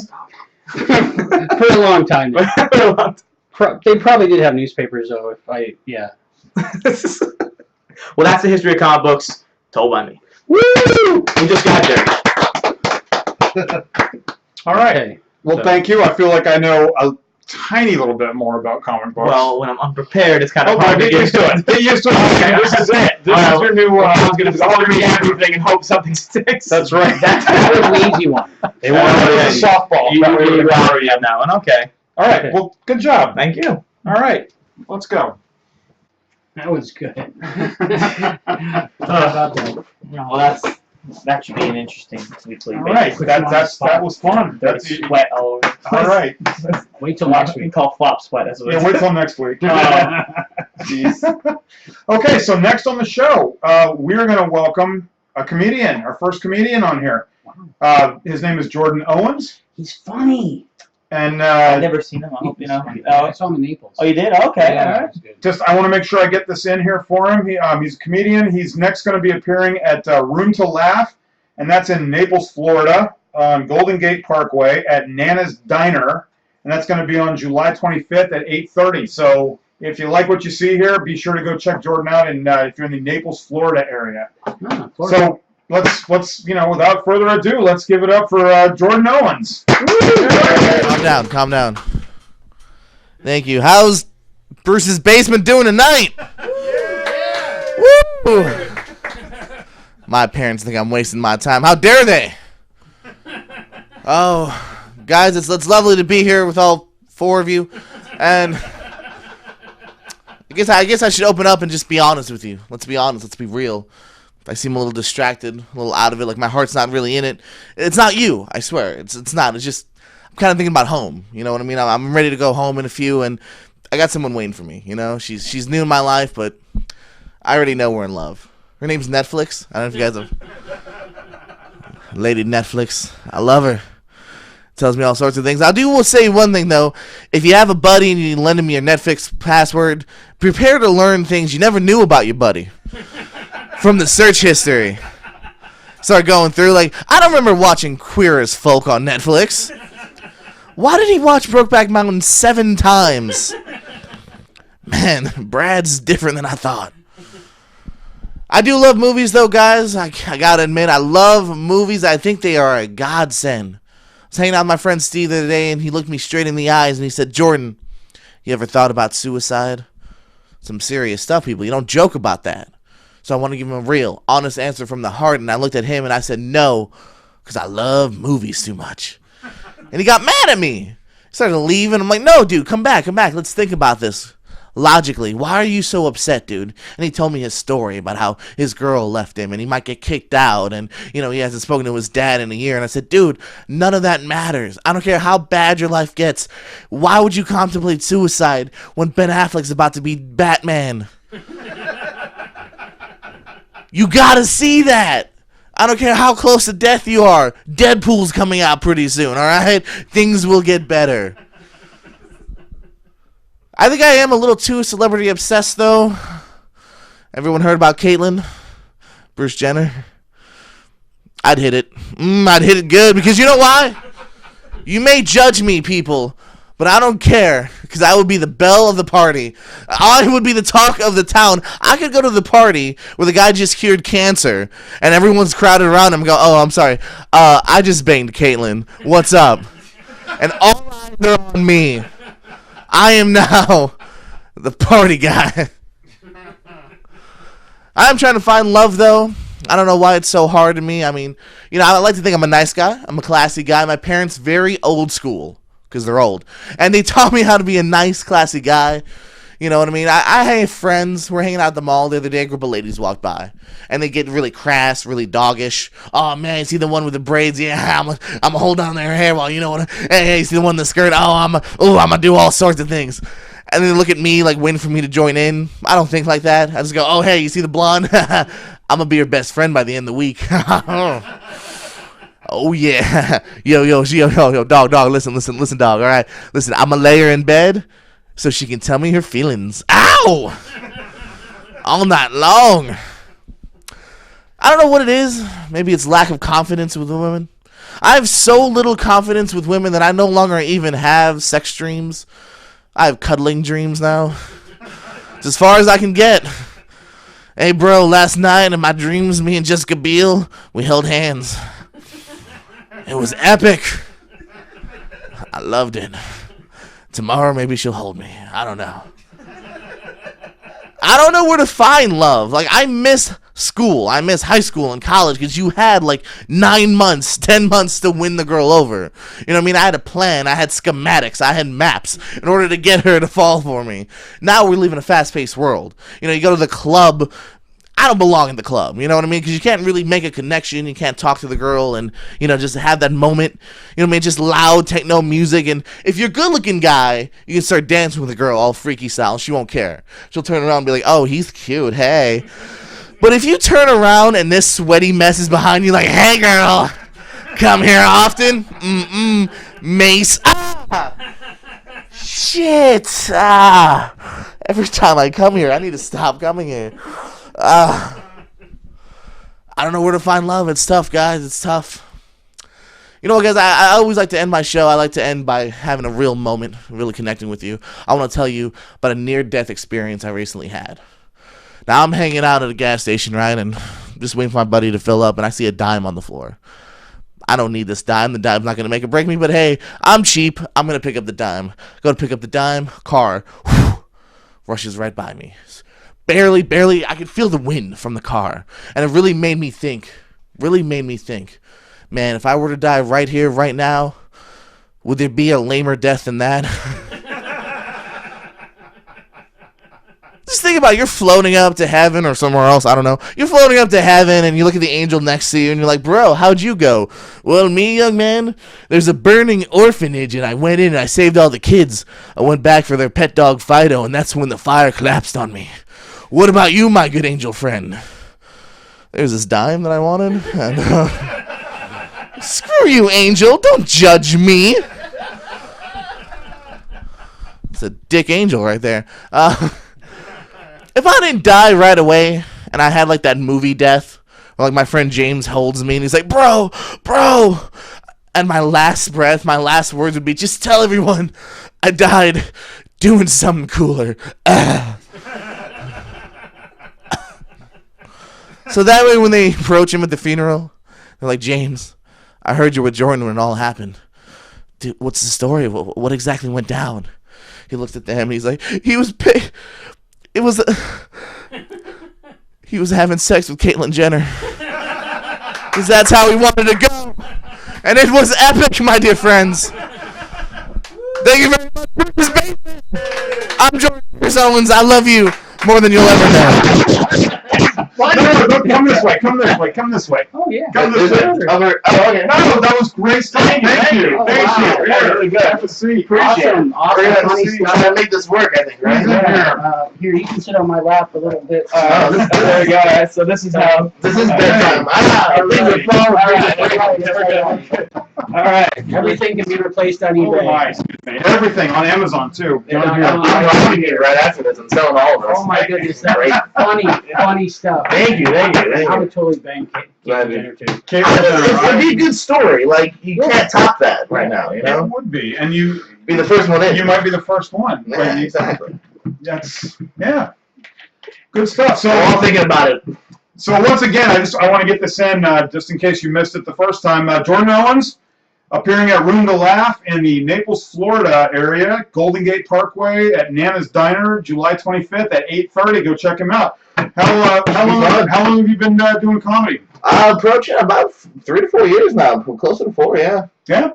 Speaker 3: For a long time. They probably did have newspapers, though. Yeah.
Speaker 2: Well, that's the history of comic books told by me.
Speaker 3: Woo!
Speaker 2: We just got there.
Speaker 1: All right.
Speaker 3: Okay.
Speaker 1: Well, thank you. I feel like I know a tiny little bit more about comic books.
Speaker 2: Well, when I'm unprepared, it's kind of
Speaker 1: hard to get used to it. Get used to it. Okay, this is it. This is your new.
Speaker 2: I was going to read everything and hope something sticks.
Speaker 1: That's right.
Speaker 3: That was the easy one.
Speaker 1: They want to
Speaker 2: yeah.
Speaker 1: softball.
Speaker 2: You have that one. Okay.
Speaker 1: All right. Well, good job.
Speaker 2: Thank you.
Speaker 1: All right. Let's go.
Speaker 3: That was good.
Speaker 2: Well, that should be an interesting weekly.
Speaker 1: All right. That was fun.
Speaker 2: That's sweat all over.
Speaker 1: All right.
Speaker 3: Wait till next week.
Speaker 2: We call flop sweat. That's what
Speaker 1: Yeah, wait till next week.
Speaker 2: Jeez.
Speaker 1: Okay, so next on the show, we're going to welcome a comedian, our first comedian on here. His name is Jordan Owens.
Speaker 3: He's funny.
Speaker 1: And
Speaker 2: I've never seen him. I hope you know.
Speaker 3: I saw him in Naples.
Speaker 2: Oh, you did? Okay.
Speaker 3: Yeah,
Speaker 2: All right.
Speaker 1: just I want to make sure I get this in here for him. He's a comedian. He's next going to be appearing at Room to Laugh, and that's in Naples, Florida, on Golden Gate Parkway at Nana's Diner, and that's going to be on July 25th at 8:30. So if you like what you see here, be sure to go check Jordan out. And if you're in the Naples, Florida area, so let's without further ado, let's give it up for Jordan Owens.
Speaker 4: Calm down. Thank you. How's Bruce's basement doing tonight? Woo! My parents think I'm wasting my time. How dare they? Oh, guys, it's lovely to be here with all four of you, and I guess I should open up and just be honest with you. Let's be honest. Let's be real. I seem a little distracted, a little out of it, like my heart's not really in it. It's not you, I swear. It's not. It's just I'm kind of thinking about home. You know what I mean? I'm ready to go home in a few, and I got someone waiting for me. You know, she's new in my life, but I already know we're in love. Her name's Netflix. I don't know if you guys have Lady Netflix. I love her. Tells me all sorts of things. I will say one thing though: if you have a buddy and you lend him your Netflix password, prepare to learn things you never knew about your buddy. From the search history. Start going through, like, I don't remember watching Queer as Folk on Netflix. Why did he watch Brokeback Mountain 7 times? Man, Brad's different than I thought. I do love movies, though, guys. I gotta admit, I love movies. I think they are a godsend. I was hanging out with my friend Steve the other day, and he looked me straight in the eyes, and he said, Jordan, you ever thought about suicide? Some serious stuff, people. You don't joke about that. So I want to give him a real, honest answer from the heart. And I looked at him and I said, no, because I love movies too much. And he got mad at me. He started leaving. I'm like, no, dude, come back. Let's think about this logically. Why are you so upset, dude? And he told me his story about how his girl left him and he might get kicked out. And, he hasn't spoken to his dad in a year. And I said, dude, none of that matters. I don't care how bad your life gets. Why would you contemplate suicide when Ben Affleck's about to be Batman? You gotta see that. I don't care how close to death you are. Deadpool's coming out pretty soon, alright? Things will get better. I think I am a little too celebrity obsessed, though. Everyone heard about Caitlyn? Bruce Jenner? I'd hit it. I'd hit it good, because you know why? You may judge me, people, but I don't care, because I would be the belle of the party. I would be the talk of the town. I could go to the party where the guy just cured cancer, and everyone's crowded around him and go, oh, I'm sorry, I just banged Caitlyn. What's up? And all eyes are on me. I am now the party guy. I'm trying to find love, though. I don't know why it's so hard to me. I mean, I like to think I'm a nice guy. I'm a classy guy. My parents, very old school. Because they're old. And they taught me how to be a nice, classy guy. You know what I mean? I have friends. We're hanging out at the mall the other day. A group of ladies walked by. And they get really crass, really doggish. Oh, man, you see the one with the braids? Yeah, I'm gonna hold on to her hair while, hey, you see the one in the skirt? Oh, I'm gonna do all sorts of things. and then look at me like waiting for me to join in. I don't think like that. I just go, oh, hey, you see the blonde? I'm going to be your best friend by the end of the week. Oh, yeah. Yo, dog, listen, dog, all right? Listen, I'm going to lay her in bed so she can tell me her feelings. Ow! All night long. I don't know what it is. Maybe it's lack of confidence with women. I have so little confidence with women that I no longer even have sex dreams. I have cuddling dreams now. It's as far as I can get. Hey, bro, last night in my dreams, me and Jessica Biel, we held hands. It was epic. I loved it. Tomorrow, maybe she'll hold me. I don't know. I don't know where to find love. Like, I miss school. I miss high school and college because you had, 9 months, 10 months to win the girl over. You know what I mean? I had a plan. I had schematics. I had maps in order to get her to fall for me. Now we live in a fast-paced world. You know, you go to the club. I don't belong in the club, you know what I mean? Because you can't really make a connection. You can't talk to the girl and, just have that moment. You know what I mean? Just loud techno music. And if you're a good-looking guy, you can start dancing with a girl all freaky style. She won't care. She'll turn around and be like, oh, he's cute. Hey. But if you turn around and this sweaty mess is behind you like, hey, girl, come here often? Mace. Ah! Shit. Ah. Every time I come here, I need to stop coming here. I don't know where to find love. It's tough, guys. It's tough. You know what, guys? I always like to end my show. I like to end by having a real moment, really connecting with you. I want to tell you about a near-death experience I recently had. Now, I'm hanging out at a gas station, right, and just waiting for my buddy to fill up, and I see a dime on the floor. I don't need this dime. The dime's not going to make or break me, but hey, I'm cheap. I'm going to pick up the dime. Go to pick up the dime. Car rushes right by me. Barely, I could feel the wind from the car. And it really made me think, man, if I were to die right here, right now, would there be a lamer death than that? Just think about it. You're floating up to heaven or somewhere else, I don't know. You're floating up to heaven and you look at the angel next to you and you're like, bro, how'd you go? Well, me, young man, there's a burning orphanage and I went in and I saved all the kids. I went back for their pet dog Fido and that's when the fire collapsed on me. What about you, my good angel friend? There's this dime that I wanted. And, screw you, angel. Don't judge me. It's a dick angel right there. If I didn't die right away and I had that movie death, where my friend James holds me and he's like, bro. And my last breath, my last words would be, just tell everyone I died doing something cooler. So that way when they approach him at the funeral, they're like, James, I heard you were Jordan when it all happened. Dude, what's the story? What exactly went down? He looks at them and he's like, he was having sex with Caitlyn Jenner. Because that's how he wanted to go. And it was epic, my dear friends. Thank you very much for this basement. I'm Jordan Owens. I love you more than you'll ever know.
Speaker 1: No, come this way.
Speaker 3: Oh, yeah.
Speaker 1: Come this way.
Speaker 2: Okay.
Speaker 1: No, that was great stuff. Thank you.
Speaker 2: Wow.
Speaker 1: Yeah,
Speaker 2: really good.
Speaker 1: Have a seat.
Speaker 3: Awesome. Funny
Speaker 2: I'm
Speaker 3: stuff.
Speaker 2: gonna make this work, I think, right?
Speaker 3: Yeah. Here, you can sit on my lap a little bit.
Speaker 2: There we go. So this is how. This is bedtime. All right.
Speaker 3: Everything can be replaced on
Speaker 1: Oh,
Speaker 3: eBay.
Speaker 1: my, excuse me. Everything on Amazon too.
Speaker 3: Yeah,
Speaker 1: Down
Speaker 3: I'm
Speaker 2: I'm here right after this. I'm selling all of this.
Speaker 3: Oh my goodness, that's funny stuff.
Speaker 2: Thank you.
Speaker 3: I would totally bang
Speaker 2: Glad
Speaker 3: Caitlyn
Speaker 2: you-
Speaker 3: Jenner too.
Speaker 2: It'd be a good story. You can't top that right now, you
Speaker 1: It
Speaker 2: know?
Speaker 1: would be, and you
Speaker 2: Be the first one in.
Speaker 1: might be the first one.
Speaker 2: Yeah, exactly.
Speaker 1: Yeah. Good stuff. So
Speaker 2: We're all thinking about it.
Speaker 1: So once again, I want to get this in just in case you missed it the first time. Jordan Owens appearing at Room to Laugh in the Naples, Florida area, Golden Gate Parkway at Nana's Diner, July 25th at 8:30. Go check him out. How long have you been doing comedy?
Speaker 2: Approaching about 3 to 4 years now. Closer to 4, yeah.
Speaker 1: Yeah.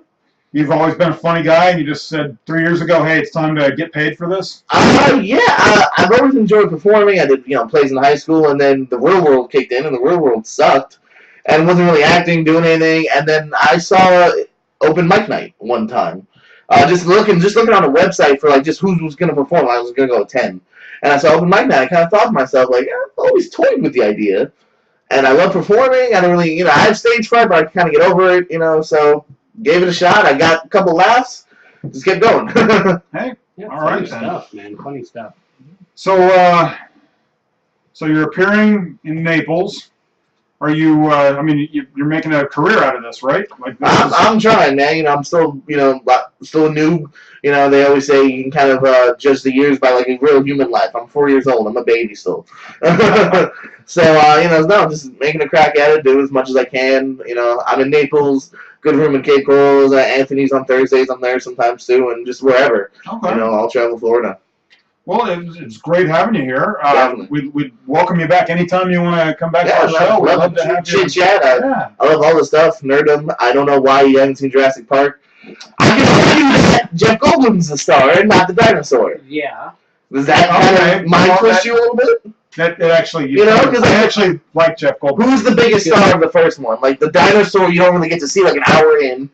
Speaker 1: You've always been a funny guy, and you just said 3 years ago, hey, it's time to get paid for this?
Speaker 2: I've always enjoyed performing. I did, plays in high school, and then the real world kicked in, and the real world sucked, and wasn't really acting, doing anything, and then I saw open mic night one time,
Speaker 5: Just looking on a website for like just who was going to perform. I was going to go with 10. And I saw open mic night. I kind of thought to myself, like, I've always toyed with the idea. And I love performing. I don't really, I have stage fright, but I kind of get over it, so gave it a shot. I got a couple laughs. Just kept going.
Speaker 1: Hey,
Speaker 3: Yeah,
Speaker 1: all
Speaker 3: funny
Speaker 1: right,
Speaker 3: stuff, man. Funny stuff.
Speaker 1: So, so you're appearing in Naples. Are you? You're making a career out of this, right? Like this
Speaker 5: I'm trying, man. I'm still, still a noob. They always say you can kind of judge the years by like a real human life. I'm 4 years old. I'm a baby still. So, no, just making a crack at it. Do as much as I can. I'm in Naples. Good room in Cape Coral. Anthony's on Thursdays. I'm there sometimes too, and just wherever.
Speaker 1: Okay.
Speaker 5: I'll travel Florida.
Speaker 1: Well, it's great having you here.
Speaker 5: Definitely.
Speaker 1: We'd welcome you back anytime you want to come back to our show. We'd love to have you.
Speaker 5: Chit chat. I love all the stuff. Nerdum. I don't know why you haven't seen Jurassic Park. I can argue that Jeff Goldblum's the star and not the dinosaur.
Speaker 3: Yeah.
Speaker 5: Does that kind of mind twist you a little bit?
Speaker 1: It actually,
Speaker 5: because
Speaker 1: I actually like Jeff Goldblum.
Speaker 5: Who's the biggest star of the first one? Like the dinosaur, you don't really get to see like an hour in.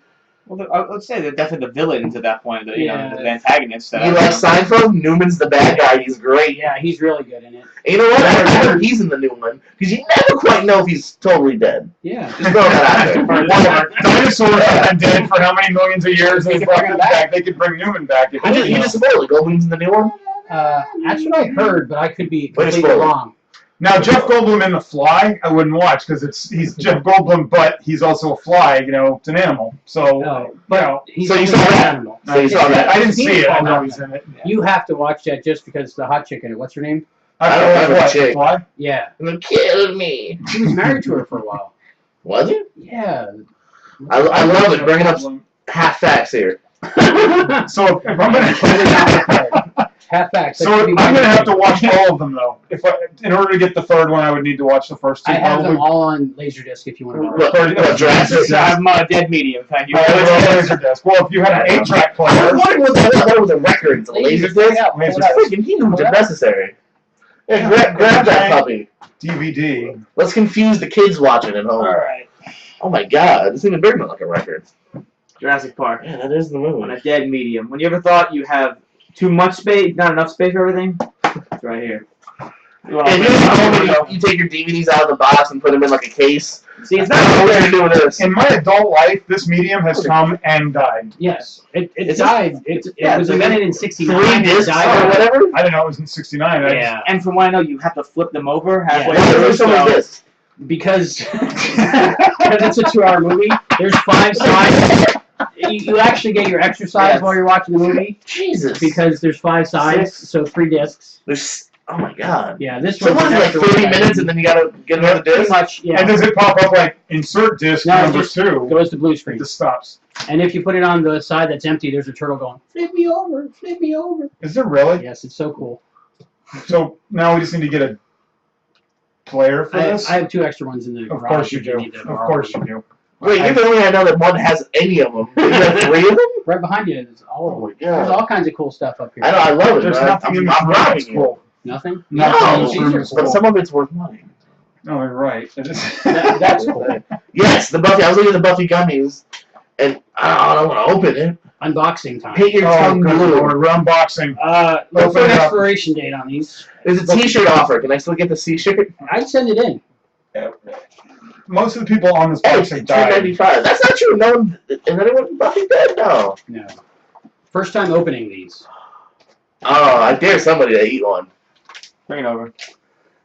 Speaker 2: Well, let's say they're definitely the villains at that point. The antagonists.
Speaker 5: You like Seinfeld? Newman's the bad guy. He's great.
Speaker 3: Yeah, he's really good in it.
Speaker 5: And you know what? I heard he's in the new one because you never quite know if he's totally dead.
Speaker 3: Yeah.
Speaker 5: Just throw that out there.
Speaker 1: Whatever. Dinosaurs have been dead for how many millions of years? They could bring him back. They could bring Newman back.
Speaker 5: You just spoiled it. Goldblum's in the new one?
Speaker 3: That's what I heard, but I could be
Speaker 5: Way to
Speaker 3: completely
Speaker 5: spoil it.
Speaker 3: wrong.
Speaker 1: Now, Jeff Goldblum in The Fly, I wouldn't watch because he's Jeff Goldblum, but he's also a fly. It's an animal. So,
Speaker 3: He's
Speaker 5: So you
Speaker 3: only
Speaker 5: saw
Speaker 3: an
Speaker 5: that?
Speaker 3: animal.
Speaker 5: So you saw that?
Speaker 1: I didn't see it. I know he's in it.
Speaker 3: You have to watch that just because the hot chick in it. What's her name?
Speaker 5: I don't have a
Speaker 1: what,
Speaker 5: chick.
Speaker 1: The Fly?
Speaker 3: Yeah.
Speaker 5: You're killing me.
Speaker 3: He was married to her for a while.
Speaker 5: Was he?
Speaker 3: Yeah.
Speaker 5: I love it. Bringing up half facts here.
Speaker 1: So if I'm gonna
Speaker 3: Half facts.
Speaker 1: So I'm gonna have to watch all of them though. In order to get the third one, I would need to watch the first two.
Speaker 3: I have them
Speaker 1: probably.
Speaker 3: all on Laserdisc if you want to borrow.
Speaker 5: What, Jurassic?
Speaker 2: I'm a dead medium. Thank you.
Speaker 1: Laserdisc. Well, if you had an 8-track
Speaker 5: I
Speaker 1: player,
Speaker 5: was wondering what the hell was a record. It's a Laserdisc? Freaking he knew it necessary. Yeah, grab that puppy.
Speaker 1: DVD.
Speaker 5: Let's confuse the kids watching at home.
Speaker 2: Alright.
Speaker 5: Oh my god, this even bigger than like a record.
Speaker 2: Jurassic Park.
Speaker 5: Yeah, that is the
Speaker 2: On
Speaker 5: movie.
Speaker 2: a dead medium. When you ever thought you have too much space, not enough space for everything? It's right here.
Speaker 5: You take your DVDs out of the box and put them in like a case.
Speaker 2: See, it's
Speaker 5: I don't know
Speaker 2: not
Speaker 5: what you're doing with this.
Speaker 1: In my adult life, this medium has come and died.
Speaker 3: Yes. It
Speaker 5: It's
Speaker 3: died. It was invented in 69.
Speaker 5: 3
Speaker 3: It
Speaker 5: discs
Speaker 3: died.
Speaker 5: or whatever?
Speaker 1: I didn't know it was in '69.
Speaker 3: Yeah.
Speaker 2: And from what I know, you have to flip them over halfway
Speaker 5: Why is
Speaker 2: through.
Speaker 5: there so many
Speaker 2: So
Speaker 5: discs?
Speaker 3: Because it's a 2-hour movie. There's 5 sides. You actually get your exercise
Speaker 5: Yes.
Speaker 3: while you're watching the movie
Speaker 5: Jesus.
Speaker 3: because there's 5 sides, so 3 discs.
Speaker 5: There's, oh my god.
Speaker 3: Yeah, this
Speaker 5: So
Speaker 3: one.
Speaker 5: what is it, like 30 minutes and then you gotta get another
Speaker 3: Pretty
Speaker 5: disc?
Speaker 3: much, yeah.
Speaker 1: And does it pop up like insert disc
Speaker 3: No, it
Speaker 1: number
Speaker 3: just
Speaker 1: 2?
Speaker 3: goes to blue
Speaker 1: It
Speaker 3: screen.
Speaker 1: just stops.
Speaker 3: And if you put it on the side that's empty, there's a turtle going, flip me over, flip me over.
Speaker 1: Is there really?
Speaker 3: Yes, it's so cool.
Speaker 1: So now we just need to get a player for this?
Speaker 3: I have 2 extra ones in the
Speaker 1: Of
Speaker 3: garage.
Speaker 1: course you
Speaker 3: if
Speaker 1: do.
Speaker 3: need to
Speaker 1: Of
Speaker 3: borrow
Speaker 1: course
Speaker 3: them.
Speaker 1: you do.
Speaker 5: Wait, you're the only I know that one has any of them. You have 3 of them?
Speaker 3: Right behind you is all
Speaker 5: Oh
Speaker 3: of
Speaker 5: my
Speaker 3: them. There's
Speaker 5: god.
Speaker 3: all kinds of cool stuff up here.
Speaker 5: I know, I love it.
Speaker 1: There's
Speaker 5: man.
Speaker 1: nothing in
Speaker 5: I'm
Speaker 1: this room
Speaker 5: robbing
Speaker 1: that's
Speaker 5: you.
Speaker 3: Nothing?
Speaker 1: Nothing in
Speaker 5: No,
Speaker 1: this room is
Speaker 5: but
Speaker 1: cool.
Speaker 5: some of it's worth money.
Speaker 1: No, you're right. It is.
Speaker 3: That's cool.
Speaker 5: Yes, the Buffy. I was looking at the Buffy gummies, and I don't want to open it.
Speaker 3: Unboxing time.
Speaker 5: Hit your
Speaker 1: Oh,
Speaker 5: tongue
Speaker 1: good
Speaker 5: blue.
Speaker 1: Lord. We're unboxing.
Speaker 3: Look
Speaker 1: Open
Speaker 3: for an
Speaker 1: it up.
Speaker 3: expiration date on these.
Speaker 5: There's a T-shirt offer. Can I still get the T-shirt?
Speaker 3: I'd send it in.
Speaker 1: Most of the people on this
Speaker 5: Oh,
Speaker 1: box have died.
Speaker 5: $2.95. That's not true. No one. Is anyone Buffy dead? No.
Speaker 3: No. First time opening these.
Speaker 5: Oh, I dare somebody to eat one.
Speaker 2: Bring it over.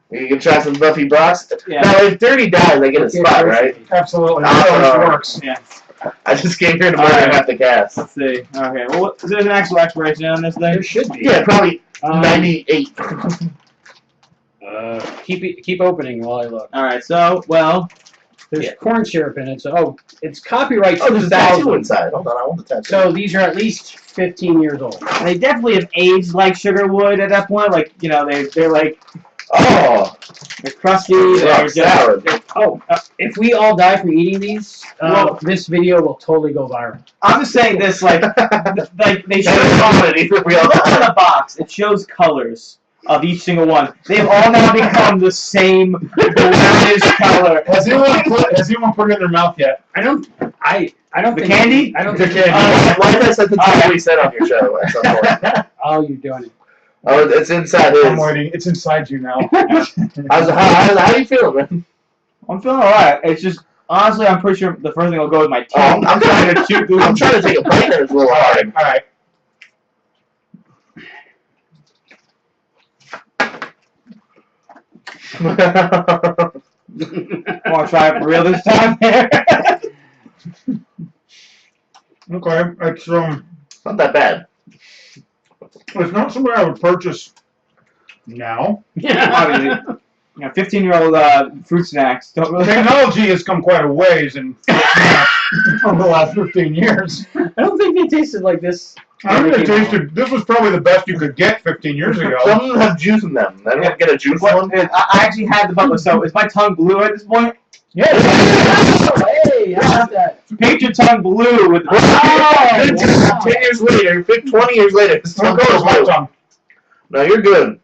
Speaker 5: You can try some Buffy box.
Speaker 2: Yeah.
Speaker 5: Now, if Dirty dies, I get a spot, right?
Speaker 1: Absolutely.
Speaker 5: Oh,
Speaker 1: That always
Speaker 5: no.
Speaker 1: works.
Speaker 2: Yeah.
Speaker 5: I just came here to murder
Speaker 2: Alright.
Speaker 5: half the cast.
Speaker 2: Let's see. Okay. Well, is there an actual expiration on this thing?
Speaker 3: There should be.
Speaker 5: Yeah, probably 98.
Speaker 3: Keep opening while I look.
Speaker 2: All right. So, well,
Speaker 3: There's
Speaker 5: Yeah.
Speaker 3: corn syrup in it, so it's copyright
Speaker 5: Oh, there's a tattoo
Speaker 3: 2000.
Speaker 5: inside. Hold on, I want the tattoo.
Speaker 3: So these are at least 15 years old.
Speaker 2: they definitely have aged like sugar would at that point. Like, you know, they're like
Speaker 5: Oh,
Speaker 2: they're crusty.
Speaker 5: rock
Speaker 2: They're just
Speaker 5: salad.
Speaker 3: If we all die from eating these,
Speaker 2: Well-
Speaker 3: this video will totally go viral.
Speaker 2: I'm just saying this like they show
Speaker 5: That is comedy for real.
Speaker 2: look on the box. It shows colors. of each single one. They've all now become the same brownish color.
Speaker 1: Has anyone put it in their mouth yet?
Speaker 3: I don't
Speaker 2: The
Speaker 3: think
Speaker 2: candy?
Speaker 3: I don't
Speaker 1: The
Speaker 3: think
Speaker 1: candy.
Speaker 5: Why did I set the time we said on your show at some point?
Speaker 3: Oh, you're doing it.
Speaker 5: Oh, it's inside his.
Speaker 1: I'm waiting. It's inside you now.
Speaker 5: How do you feel, man?
Speaker 2: I'm feeling alright. It's just, honestly, I'm pretty sure the first thing will go with my tongue. I'm trying to chew through.
Speaker 5: I'm trying to take a bite and it's a little hard.
Speaker 1: All right.
Speaker 2: Want to try it for real this time?
Speaker 1: Okay. It's
Speaker 5: Not that bad.
Speaker 1: it's not something I would purchase now.
Speaker 2: Obviously. 15-year-old fruit snacks don't really.
Speaker 1: Technology has come quite a ways in over the last 15 years.
Speaker 3: I don't think they tasted like this.
Speaker 1: I think it tasted. This was probably the best you could get 15 years ago.
Speaker 5: Some of them have juice in them. I don't get a juice one.
Speaker 2: I actually had the bubble. So is my tongue blue at this point?
Speaker 1: Yeah.
Speaker 3: Hey, how about that?
Speaker 2: Paint your tongue blue with.
Speaker 3: wow.
Speaker 5: 10 years later, 20 years later, it's
Speaker 1: How
Speaker 5: still
Speaker 1: goes my
Speaker 5: blue.
Speaker 1: tongue?
Speaker 5: No, you're good.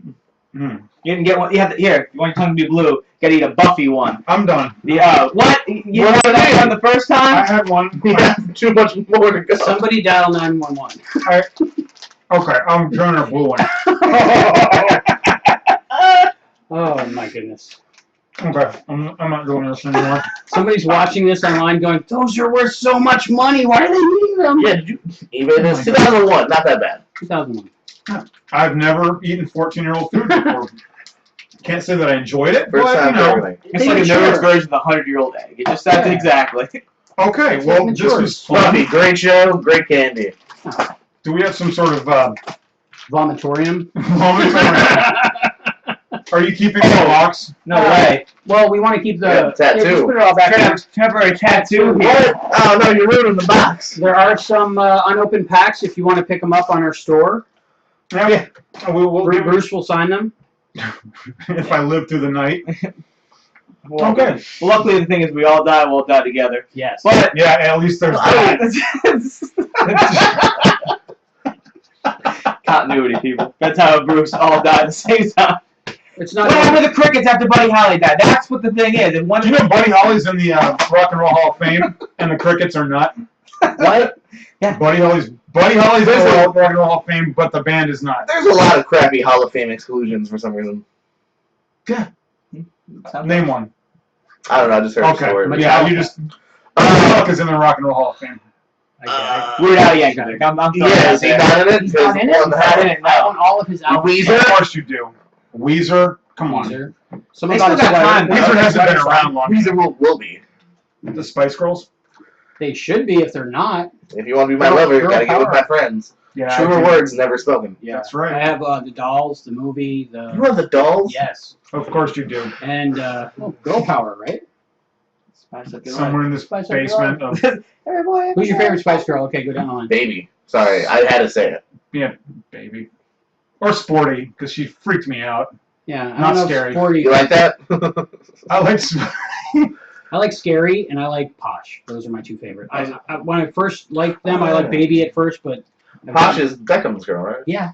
Speaker 2: You can get one. You have to, here. If you want your tongue to be blue, you gotta eat a Buffy one.
Speaker 1: I'm done.
Speaker 2: What? You wanted that one the first
Speaker 1: I
Speaker 2: time?
Speaker 1: had one.
Speaker 5: Yeah, too much more to go.
Speaker 3: Somebody dial 911.
Speaker 1: Okay, I'm trying a blue one.
Speaker 3: Oh my goodness.
Speaker 1: Okay, I'm not doing this anymore.
Speaker 3: Somebody's watching this online going, those are worth so much money. Why are they eating them?
Speaker 5: Yeah, even it's 2001, not that bad.
Speaker 3: 2001.
Speaker 1: I've never eaten 14-year-old food before. Can't say that I enjoyed it,
Speaker 5: First
Speaker 1: but
Speaker 5: time
Speaker 1: you
Speaker 5: for
Speaker 1: know.
Speaker 5: everything.
Speaker 2: It's like a nerd's version of the 100-year-old egg. It just that's
Speaker 3: Yeah.
Speaker 2: exactly.
Speaker 1: Okay, well, this was
Speaker 5: Buffy,
Speaker 1: fun.
Speaker 5: great show, great candy.
Speaker 1: Do we have some sort of
Speaker 3: Vomitorium.
Speaker 1: Are you keeping the box?
Speaker 2: No way.
Speaker 3: Well, we want to keep the
Speaker 5: Yeah, tattoo.
Speaker 3: Just put it all back there.
Speaker 2: Temporary tattoo here.
Speaker 5: What? Oh no, you're ruining the box.
Speaker 3: There are some unopened packs if you want to pick them up on our store.
Speaker 1: Yeah. We'll give
Speaker 3: Bruce will sign them.
Speaker 1: if I live through the night.
Speaker 2: Well,
Speaker 1: Okay.
Speaker 2: Well, luckily the thing is we all die. We'll die together.
Speaker 3: Yes.
Speaker 2: But
Speaker 1: Yeah, at least there's that.
Speaker 2: continuity, people. That's how Bruce all died at the same time.
Speaker 3: It's not.
Speaker 2: What happened to the crickets after Buddy Holly died? That's what the thing is. And one
Speaker 1: Do you know Buddy Holly's in the Rock and Roll Hall of Fame, and the Crickets are not?
Speaker 3: What?
Speaker 1: Buddy Holly's in the Rock and Roll Hall of Fame, but the band is not.
Speaker 5: There's a lot of crappy Hall of Fame exclusions for some reason.
Speaker 1: Name one.
Speaker 5: I don't know. I just heard a story.
Speaker 1: Okay. Yeah, you just. Fuck is in the Rock and Roll Hall of Fame.
Speaker 2: Weird Al Yankovic. I'm sorry.
Speaker 5: Yeah, is he not in it?
Speaker 3: He's not in it?
Speaker 5: Because
Speaker 2: Not in it,
Speaker 3: I
Speaker 2: no.
Speaker 3: own all of his albums.
Speaker 1: Of
Speaker 5: Weezer?
Speaker 1: course you do. Weezer? Come on.
Speaker 3: Weezer.
Speaker 2: They
Speaker 3: Someone
Speaker 2: still got time.
Speaker 1: Weezer hasn't been around long.
Speaker 5: Weezer will be.
Speaker 1: The Spice Girls?
Speaker 3: They should be if they're not.
Speaker 5: If you want to be my
Speaker 3: Girl-
Speaker 5: lover, you
Speaker 3: girl
Speaker 5: gotta get with
Speaker 3: power.
Speaker 5: my friends.
Speaker 1: Yeah.
Speaker 5: Truer
Speaker 1: I do.
Speaker 5: words never spoken.
Speaker 3: Yeah.
Speaker 1: That's right.
Speaker 3: I have the Dolls, the movie, the.
Speaker 5: You know the dolls?
Speaker 3: Yes.
Speaker 1: Of course you do.
Speaker 3: And Girl Power, right?
Speaker 1: Somewhere in this
Speaker 3: Spice Up
Speaker 1: basement of.
Speaker 3: Who's your favorite Spice Girl? Okay, go down the line.
Speaker 5: Baby. Sorry, I had to say it.
Speaker 1: Yeah, baby. Or Sporty, because she freaked me out.
Speaker 3: Yeah, I
Speaker 1: Not
Speaker 3: don't know if
Speaker 1: scary.
Speaker 3: Sporty.
Speaker 5: You like that?
Speaker 1: I like.
Speaker 3: I like Scary and I like Posh. Those are my two favorites. When I first liked them, I liked Baby at first, but
Speaker 5: Posh is Beckham's girl, right?
Speaker 3: yeah,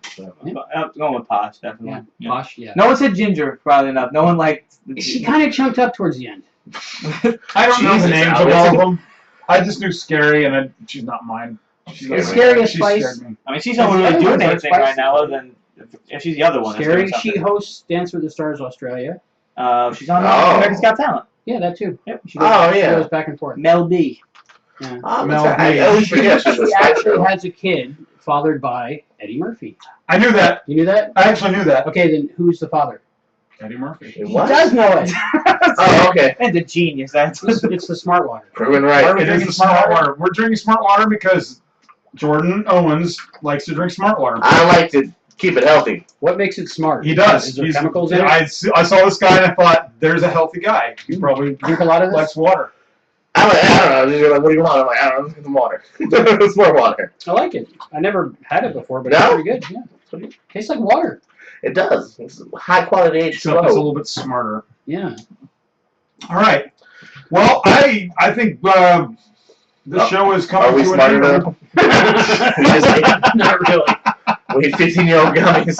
Speaker 2: I'm going with Posh, definitely.
Speaker 3: yeah, Posh, yeah.
Speaker 2: No one said Ginger, probably enough. No one liked.
Speaker 3: She kind of chunked up towards the end.
Speaker 1: I don't know the
Speaker 5: Jesus,
Speaker 1: names of all of them. I just knew Scary, and she's not mine. She's
Speaker 3: Is Scary a
Speaker 1: she
Speaker 3: Spice?
Speaker 1: scared me.
Speaker 2: I mean, she's not really
Speaker 3: Everyone's
Speaker 2: doing
Speaker 3: like
Speaker 2: anything
Speaker 3: Spice.
Speaker 2: right now, other than if she's the other one. that's
Speaker 3: Scary,
Speaker 2: doing
Speaker 3: she
Speaker 2: something.
Speaker 3: hosts Dance with the Stars Australia.
Speaker 2: She's on
Speaker 5: Oh.
Speaker 2: America's Got Talent.
Speaker 3: Yeah, that too.
Speaker 2: Yep.
Speaker 3: She goes,
Speaker 5: Oh, yeah.
Speaker 3: She goes back and forth.
Speaker 2: Mel B.
Speaker 3: Yeah.
Speaker 5: Oh,
Speaker 1: Mel
Speaker 5: that's right.
Speaker 1: B.
Speaker 5: I always forget she's a
Speaker 3: She
Speaker 5: Spice
Speaker 3: actually
Speaker 5: girl.
Speaker 3: has a kid fathered by Eddie Murphy.
Speaker 1: I knew that.
Speaker 3: You knew that?
Speaker 1: I actually knew that.
Speaker 3: Okay, then who's the father?
Speaker 1: Eddie Murphy.
Speaker 5: Wait, what?
Speaker 3: He does know it.
Speaker 5: Oh, okay.
Speaker 2: And the genius. That's
Speaker 3: It's the smart water.
Speaker 5: Proven right.
Speaker 1: It is the smart water. We're drinking smart water because Jordan Owens likes to drink smart water.
Speaker 5: I like to keep it healthy.
Speaker 3: What makes it smart?
Speaker 1: He does.
Speaker 3: Is there
Speaker 1: He's-
Speaker 3: chemicals in it?
Speaker 1: I saw this guy and I thought, there's a healthy guy. He probably
Speaker 3: Drink a lot of this?
Speaker 1: likes water.
Speaker 5: I'm like, I don't know. You're like, what do you want? I'm like, I don't know. Let's get some water. Smart water.
Speaker 3: I like it. I never had it before, but
Speaker 5: No?
Speaker 3: it's pretty good. Yeah. Tastes like water.
Speaker 5: It does. It's high quality
Speaker 1: Except it's a
Speaker 5: H2O.
Speaker 1: little bit smarter.
Speaker 3: Yeah.
Speaker 1: All right. Well, I think the show is coming
Speaker 5: Are we
Speaker 1: to an
Speaker 5: smarter
Speaker 1: end.
Speaker 5: though? We just ate,
Speaker 3: Not really.
Speaker 5: we ate 15-year-old gummies.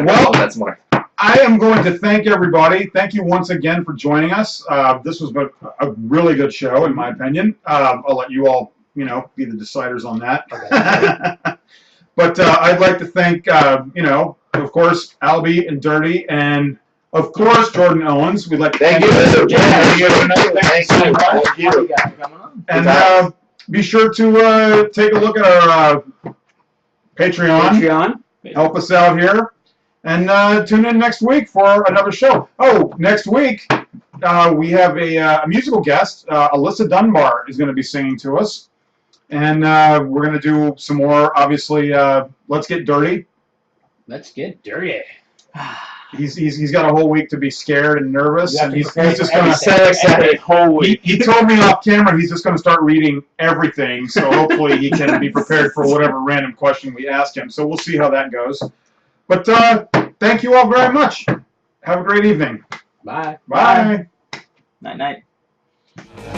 Speaker 1: Well,
Speaker 2: that's more.
Speaker 1: I am going to thank everybody. Thank you once again for joining us. This was a really good show, in my opinion. I'll let you all, be the deciders on that. Okay. But I'd like to thank, of course, Albie and Dirty, and of course Jordan Owens. We'd like to thank you.
Speaker 5: Thank you.
Speaker 1: And be sure to take a look at our Patreon. Help us out here. And tune in next week for another show. Oh, next week we have a musical guest. Alyssa Dunbar is going to be singing to us. And we're going to do some more, obviously, Let's Get Dirty.
Speaker 3: Let's get dirty.
Speaker 1: He's got a whole week to be scared and nervous. And he's just going to
Speaker 5: so excited.
Speaker 2: Whole week.
Speaker 1: He told me off camera he's just going to start reading everything. So hopefully he can be prepared for whatever random question we ask him. So we'll see how that goes. But thank you all very much. Have a great evening.
Speaker 3: Bye.
Speaker 1: Bye.
Speaker 2: Night night.